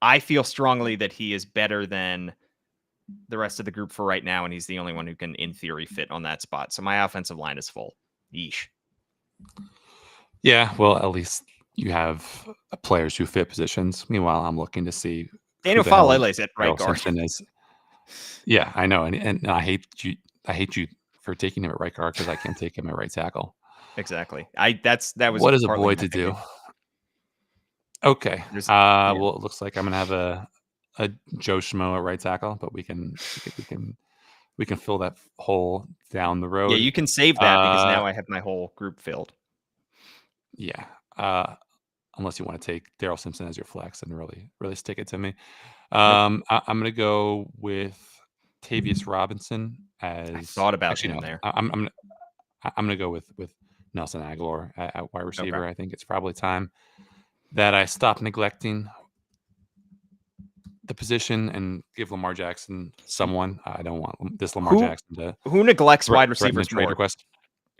I feel strongly that he is better than the rest of the group for right now, and he's the only one who can, in theory, fit on that spot. So my offensive line is full. Yeesh. Yeah, well, at least you have players who fit positions. Meanwhile, I'm looking to see Daniel Falele's at right guard. Yeah, I know, and I hate you for taking him at right guard because I can't take him at right tackle. Exactly. That was what is a boy to do? Okay. Well, it looks like I'm gonna have a Joe Schmo at right tackle, but we can fill that hole down the road. Yeah, you can save that because now I have my whole group filled. Yeah. Unless you want to take Daryl Simpson as your flex and really stick it to me. I'm gonna go with Tavius Robinson as I thought about him there. I'm gonna go with Nelson Aguilar at wide receiver. Okay. I think it's probably time that I stop neglecting the position and give Lamar Jackson someone. I don't want this Lamar Who Jackson to who neglects wide threaten a receivers trade more? request.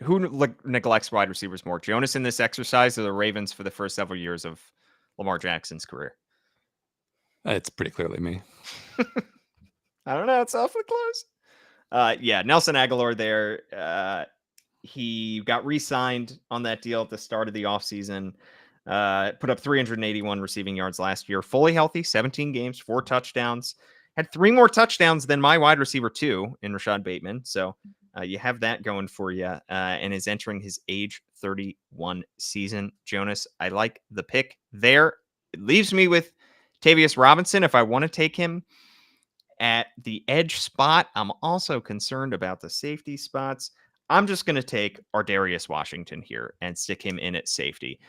Who neglects wide receivers more? Jonas in this exercise or the Ravens for the first several years of Lamar Jackson's career? It's pretty clearly me. I don't know. It's awfully close. Yeah, Nelson Aguilar there. He got re-signed on that deal at the start of the offseason. Put up 381 receiving yards last year. Fully healthy, 17 games, 4 touchdowns. Had 3 more touchdowns than my wide receiver 2 in Rashad Bateman. So you have that going for you, and is entering his age 31 season. Jonas, I like the pick there. It leaves me with Tavius Robinson if I want to take him at the edge spot. I'm also concerned about the safety spots. I'm just going to take Ardarius Washington here and stick him in at safety.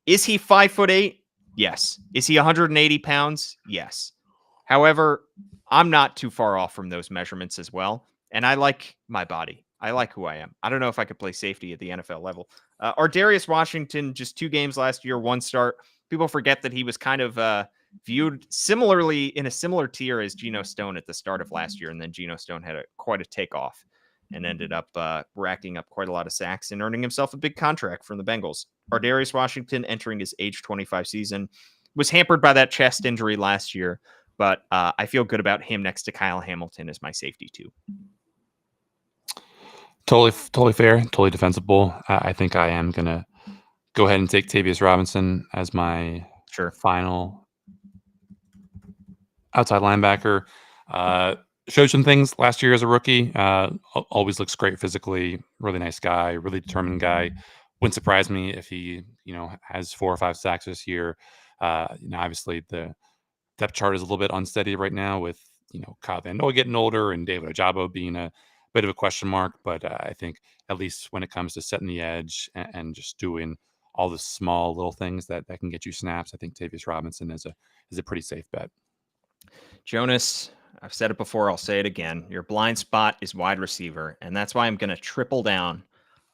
Is he 5'8"? Yes. Is he 180 pounds? Yes. However, I'm not too far off from those measurements as well. And I like my body. I like who I am. I don't know if I could play safety at the NFL level. Ardarius Washington, just 2 games last year, 1 start. People forget that he was kind of viewed similarly in a similar tier as Geno Stone at the start of last year. And then Geno Stone had quite a takeoff and ended up racking up quite a lot of sacks and earning himself a big contract from the Bengals. Ardarius Washington, entering his age 25 season, was hampered by that chest injury last year, but I feel good about him next to Kyle Hamilton as my safety too. Totally fair, totally defensible. I think I am going to go ahead and take Tavius Robinson as my final outside linebacker. Showed some things last year as a rookie. Always looks great physically. Really nice guy. Really determined guy. Wouldn't surprise me if he, has 4 or 5 sacks this year. Obviously the depth chart is a little bit unsteady right now with Kyle Van Noy getting older and David Ojabo being a bit of a question mark. But I think at least when it comes to setting the edge and just doing all the small little things that can get you snaps, I think Tavius Robinson is a pretty safe bet. Jonas, I've said it before, I'll say it again. Your blind spot is wide receiver, and that's why I'm going to triple down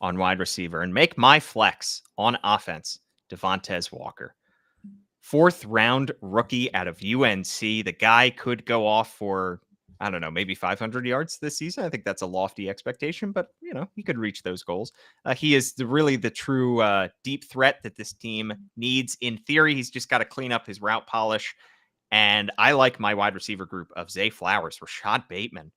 on wide receiver and make my flex on offense Devontae Walker. 4th round rookie out of UNC. The guy could go off for, I don't know, maybe 500 yards this season. I think that's a lofty expectation, but, he could reach those goals. He is really the true deep threat that this team needs. In theory, he's just got to clean up his route polish. And I like my wide receiver group of Zay Flowers, Rashad Bateman,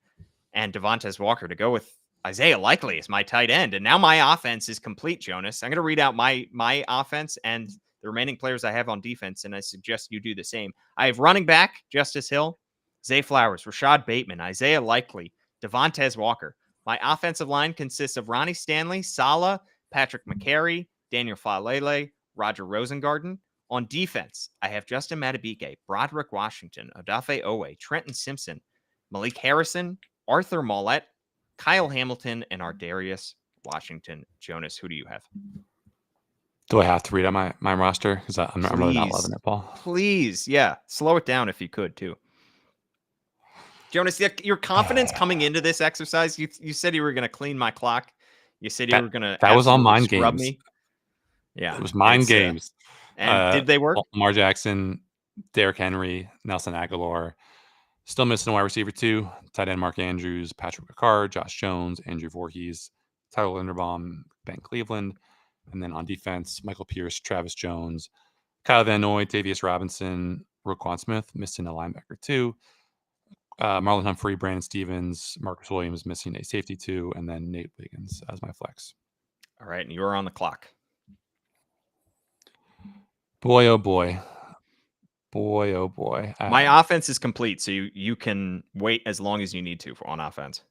and Devontae Walker to go with Isaiah Likely as my tight end. And now my offense is complete, Jonas. I'm going to read out my offense and the remaining players I have on defense, and I suggest you do the same. I have running back, Justice Hill, Zay Flowers, Rashad Bateman, Isaiah Likely, Devontae Walker. My offensive line consists of Ronnie Stanley, Saleh, Patrick McCary, Daniel Falele, Roger Rosengarten. On defense, I have Justin Madubuike, Broderick Washington, Odafe Owe, Trenton Simpson, Malik Harrison, Arthur Mollett, Kyle Hamilton, and Ardarius Washington. Jonas, who do you have? Do I have to read out my roster? Because I'm really not loving it, Paul. Please, yeah. Slow it down if you could, too. Jonas, your confidence coming into this exercise, you said you were going to clean my clock. You said you were going to that was on Mind scrub Games. Me. Yeah. It was Mind Games. And did they work? Lamar Jackson, Derrick Henry, Nelson Aguilar. Still missing a wide receiver 2. Tight end Mark Andrews, Patrick Ricard, Josh Jones, Andrew Voorhees, Tyler Linderbaum, Ben Cleveland. And then on defense, Michael Pierce, Travis Jones, Kyle Van Noy, Tavius Robinson, Roquan Smith, missing a linebacker 2. Marlon Humphrey, Brandon Stevens, Marcus Williams missing a safety 2, and then Nate Wiggins as my flex. All right, and you are on the clock. Boy, oh boy. Boy, oh boy. My offense is complete, so you can wait as long as you need to on offense.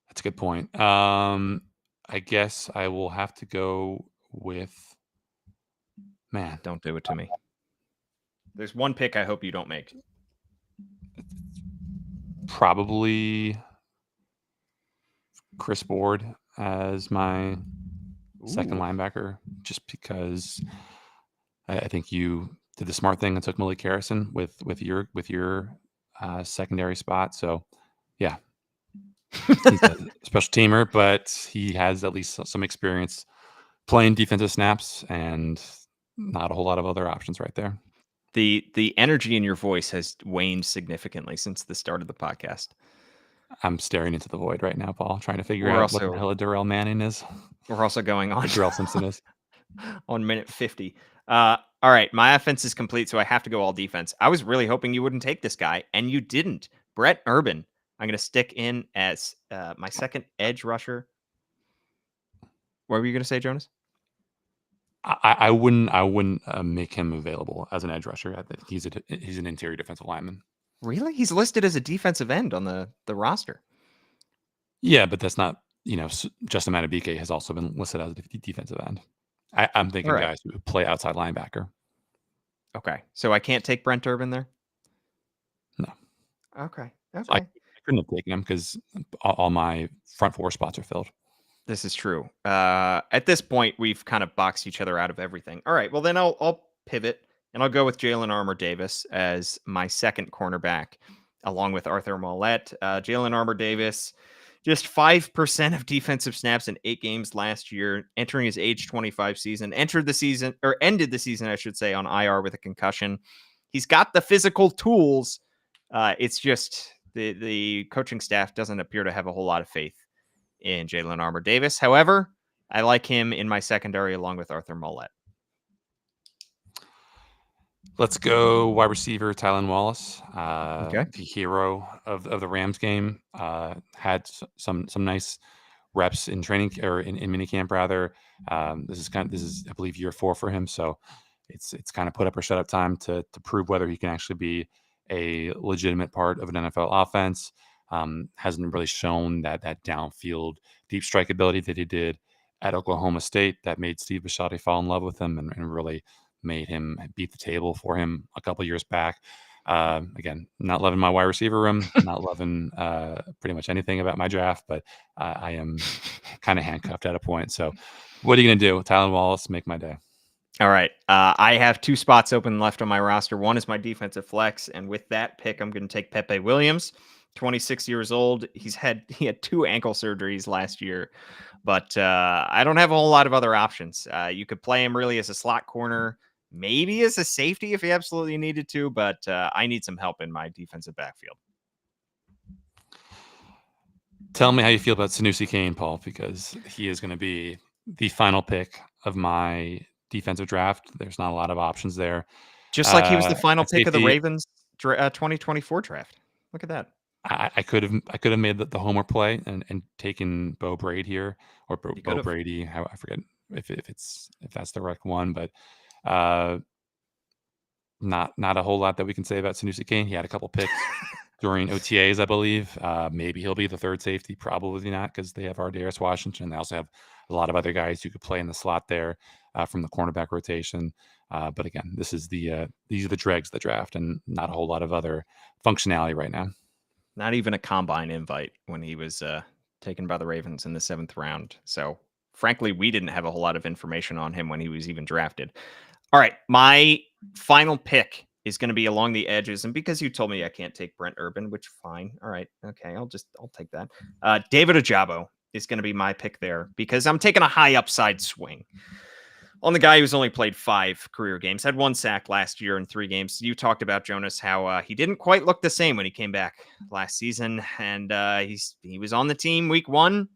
That's a good point. I guess I will have to go with... Man. Don't do it to me. There's one pick I hope you don't make. Probably Chris Board as my second linebacker, just because I think you did the smart thing and took Malik Harrison with your secondary spot. So, yeah, he's a special teamer, but he has at least some experience playing defensive snaps and not a whole lot of other options right there. The energy in your voice has waned significantly since the start of the podcast. I'm staring into the void right now, Paul, trying to figure We're out what the also hell a Darrell Manning is. we're also going on Or Darrell Simpson is. on minute 50. All right, my offense is complete, so I have to go all defense. I was really hoping you wouldn't take this guy, and you didn't. Brett Urban. I'm going to stick in as my second edge rusher. What were you going to say, Jonas? I wouldn't make him available as an edge rusher. I think he's an interior defensive lineman. Really? He's listed as a defensive end on the roster. Yeah, but that's not, Justin Madubuike has also been listed as a defensive end. I'm thinking All right. guys who play outside linebacker. Okay. So I can't take Brent Urban there? No. Okay. So I Okay. couldn't have taken him because all my front four spots are filled. This is true. At this point, we've kind of boxed each other out of everything. All right. Well, then I'll pivot and I'll go with Jalen Armour Davis as my second cornerback, along with Arthur Mollett. Jalen Armour Davis, just 5% of defensive snaps in 8 games last year, entering his age 25 season, ended the season, I should say, on IR with a concussion. He's got the physical tools. It's just the coaching staff doesn't appear to have a whole lot of faith in Jalen Armour Davis. However, I like him in my secondary along with Arthur Mollett. Let's go wide receiver Tylan Wallace, Okay. the hero of the Rams game. Had some nice reps in training or in minicamp rather. This is I believe year 4 for him, so it's kind of put up or shut up time to prove whether he can actually be a legitimate part of an NFL offense. Hasn't really shown that downfield deep strike ability that he did at Oklahoma State that made Steve Bisciotti fall in love with him and really made him beat the table for him a couple years back. Again, not loving my wide receiver room, not loving pretty much anything about my draft, but I am kind of handcuffed at a point. So what are you going to do? Tylan Wallace, make my day. All right. I have 2 spots open left on my roster. One is my defensive flex, and with that pick, I'm going to take Pepe Williams, 26 years old. He had 2 ankle surgeries last year, but I don't have a whole lot of other options. You could play him really as a slot corner, maybe as a safety if he absolutely needed to, but I need some help in my defensive backfield. Tell me how you feel about Sanusi Kane, Paul, because he is going to be the final pick of my defensive draft. There's not a lot of options there. Just like he was the final At pick of the safety, Ravens 2024 draft. Look at that. I could have made the homer play and taken Bo Braid here or You Bo could've. Brady. I forget if that's the correct one, but not a whole lot that we can say about Sanusi Kane. He had a couple picks during OTAs, I believe. Maybe he'll be the third safety. Probably not because they have Ardarius Washington. They also have a lot of other guys who could play in the slot there from the cornerback rotation. But again, these are the dregs of the draft and not a whole lot of other functionality right now. Not even a combine invite when he was taken by the Ravens in the 7th round. So, frankly, we didn't have a whole lot of information on him when he was even drafted. All right, my final pick is going to be along the edges, and because you told me I can't take Brent Urban, which fine, all right, okay, I'll take that. David Ojabo is going to be my pick there because I'm taking a high upside swing on the guy who's only played 5 career games, had 1 sack last year in 3 games. You talked about, Jonas, how he didn't quite look the same when he came back last season, and he was on the team week 1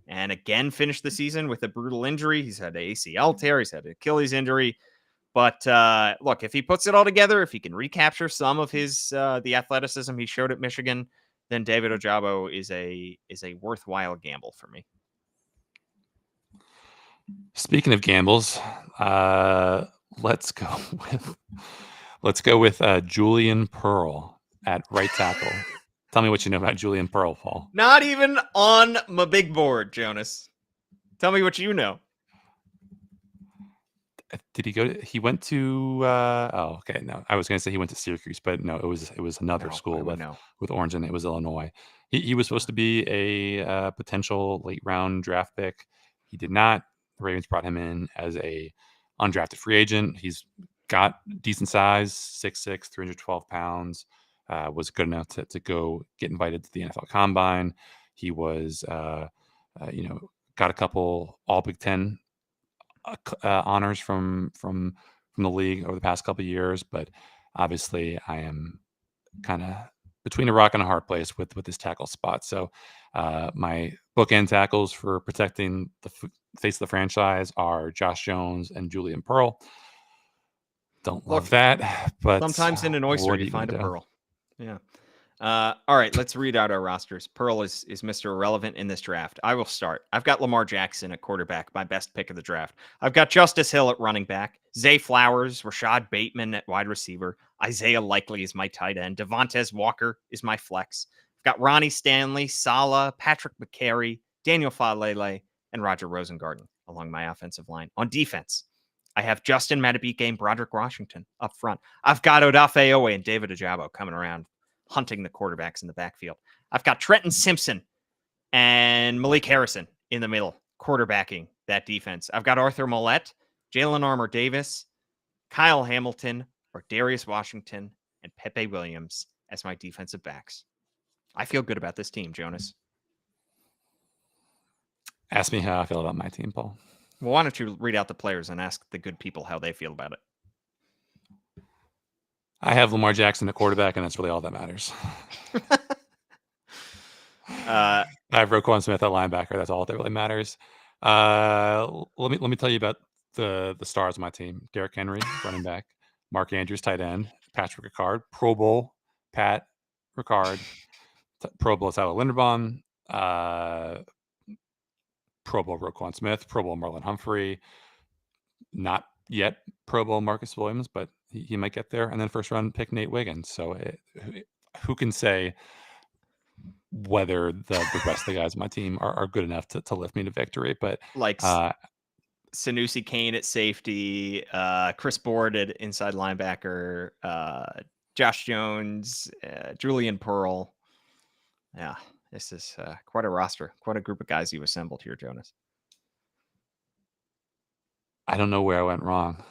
and again finished the season with a brutal injury. He's had an ACL tear, he's had an Achilles injury. But look, if he puts it all together, if he can recapture some of his the athleticism he showed at Michigan, then David Ojabo is a worthwhile gamble for me. Speaking of gambles, let's go with Julian Pearl at right tackle. Tell me what you know about Julian Pearl, Paul. Not even on my big board, Jonas. Tell me what you know. Did he go? He went to. Oh, okay. No, I was going to say he went to Syracuse, but no, it was another school with Orange, and it was Illinois. He was supposed to be a potential late round draft pick. He did not. The Ravens brought him in as a undrafted free agent. He's got decent size, 6'6", 312 pounds. Was good enough to go get invited to the NFL Combine. He was, got a couple All Big Ten honors from the league over the past couple of years, but Obviously, I am kind of between a rock and a hard place with this tackle spot. So my bookend tackles for protecting the face of the franchise are Josh Jones and Julian Pearl. Don't Look, love that, but sometimes in an oyster what are you you going find a to do? pearl. Yeah. All right, let's read out our rosters. Pearl is Mr. Irrelevant in this draft. I will start. I've got Lamar Jackson at quarterback, my best pick of the draft. I've got Justice Hill at running back, Zay Flowers, Rashad Bateman at wide receiver, Isaiah Likely is my tight end, Devontae Walker is my flex. I've got Ronnie Stanley, Sala, Patrick McCary, Daniel Falele, and Roger Rosengarten along my offensive line. On defense, I have Justin Matabike and Broderick Washington up front. I've got Odafe Owe and David Ajabo coming around, hunting the quarterbacks in the backfield. I've got Trenton Simpson and Malik Harrison in the middle, quarterbacking that defense. I've got Arthur Millette, Jalen Armour Davis, Kyle Hamilton, or Darius Washington, and Pepe Williams as my defensive backs. I feel good about this team, Jonas. Ask me how I feel about my team, Paul. Well, why don't you read out the players and ask the good people how they feel about it? I have Lamar Jackson at quarterback, and that's really all that matters. I have Roquan Smith at linebacker. That's all that really matters. Let me tell you about the stars of my team. Derrick Henry, running back. Mark Andrews, tight end. Patrick Ricard, Pro Bowl. Pat Ricard, Pro Bowl Tyler Linderbaum. Pro Bowl Roquan Smith. Pro Bowl Marlon Humphrey. Not yet Pro Bowl Marcus Williams, but he might get there. And then first round pick Nate Wiggins. So who can say whether the rest of the guys on my team are good enough to lift me to victory? But like Sanusi Kane at safety, Chris Board at inside linebacker, Josh Jones, Julian Pearl. Yeah, this is quite a roster, quite a group of guys you assembled here, Jonas. I don't know where I went wrong.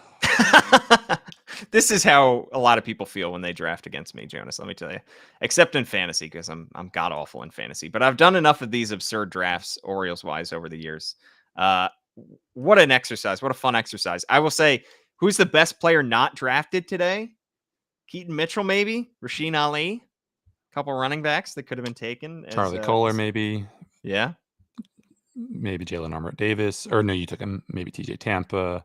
This is how a lot of people feel when they draft against me, Jonas. Let me tell you, except in fantasy, because I'm god awful in fantasy. But I've done enough of these absurd drafts, Orioles wise, over the years. What an exercise! What a fun exercise! I will say, who's the best player not drafted today? Keaton Mitchell, maybe Rasheen Ali. A couple running backs that could have been taken. Charlie Kohler, maybe. Yeah. Maybe Jalen Armour Davis, or no, you took him. Maybe TJ Tampa.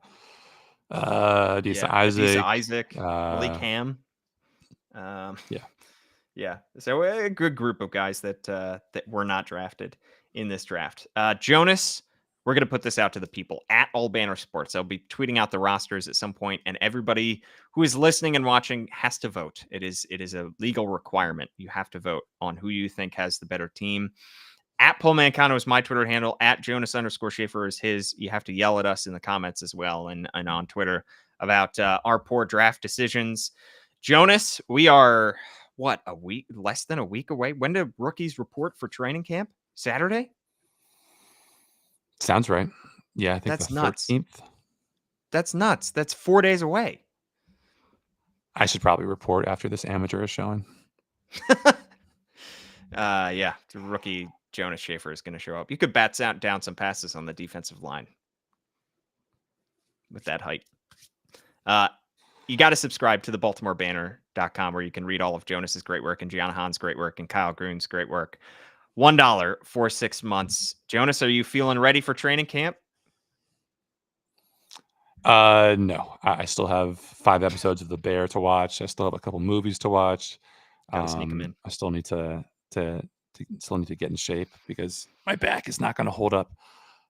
Adisa Isaac, Malik Ham. Yeah. So a good group of guys that were not drafted in this draft. Jonas, we're going to put this out to the people at All Banner Sports. I'll be tweeting out the rosters at some point, and everybody who is listening and watching has to vote. It is a legal requirement. You have to vote on who you think has the better team. At Paul Mancano is my Twitter handle. At Jonas_Shaffer is his. You have to yell at us in the comments as well and on Twitter about our poor draft decisions. Jonas, we are, less than a week away? When do rookies report for training camp? Saturday? Sounds right. Yeah, I think that's the nuts. 13th. That's nuts. That's 4 days away. I should probably report after this amateur is showing. Yeah, the rookie Jonas Shaffer is going to show up. You could bat down some passes on the defensive line with that height. You got to subscribe to the BaltimoreBanner.com where you can read all of Jonas's great work and Gianna Hahn's great work and Kyle Grun's great work. $1 for 6 months. Jonas, are you feeling ready for training camp? No, I still have 5 episodes of The Bear to watch. I still have a couple movies to watch. Gotta sneak them in. I still need to get in shape because my back is not going to hold up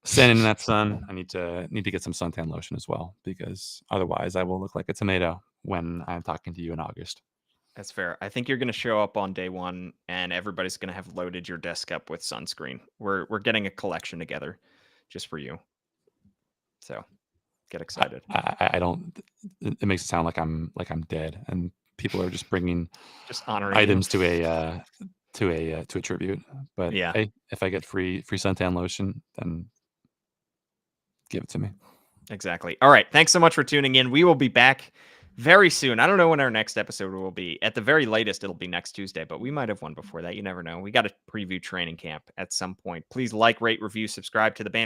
standing in that sun. I need to get some suntan lotion as well because otherwise I will look like a tomato when I'm talking to you in August. That's fair. I think you're going to show up on day one and everybody's going to have loaded your desk up with sunscreen. We're getting a collection together just for you. So get excited. I don't. It makes it sound like I'm dead, and people are just bringing honoring items to a tribute. But yeah, hey, if I get free suntan lotion, then give it to me. Exactly. All right. Thanks so much for tuning in. We will be back very soon. I don't know when our next episode will be. At the very latest, it'll be next Tuesday, but we might have one before that. You never know. We got to preview training camp at some point. Please like, rate, review, subscribe to the Banner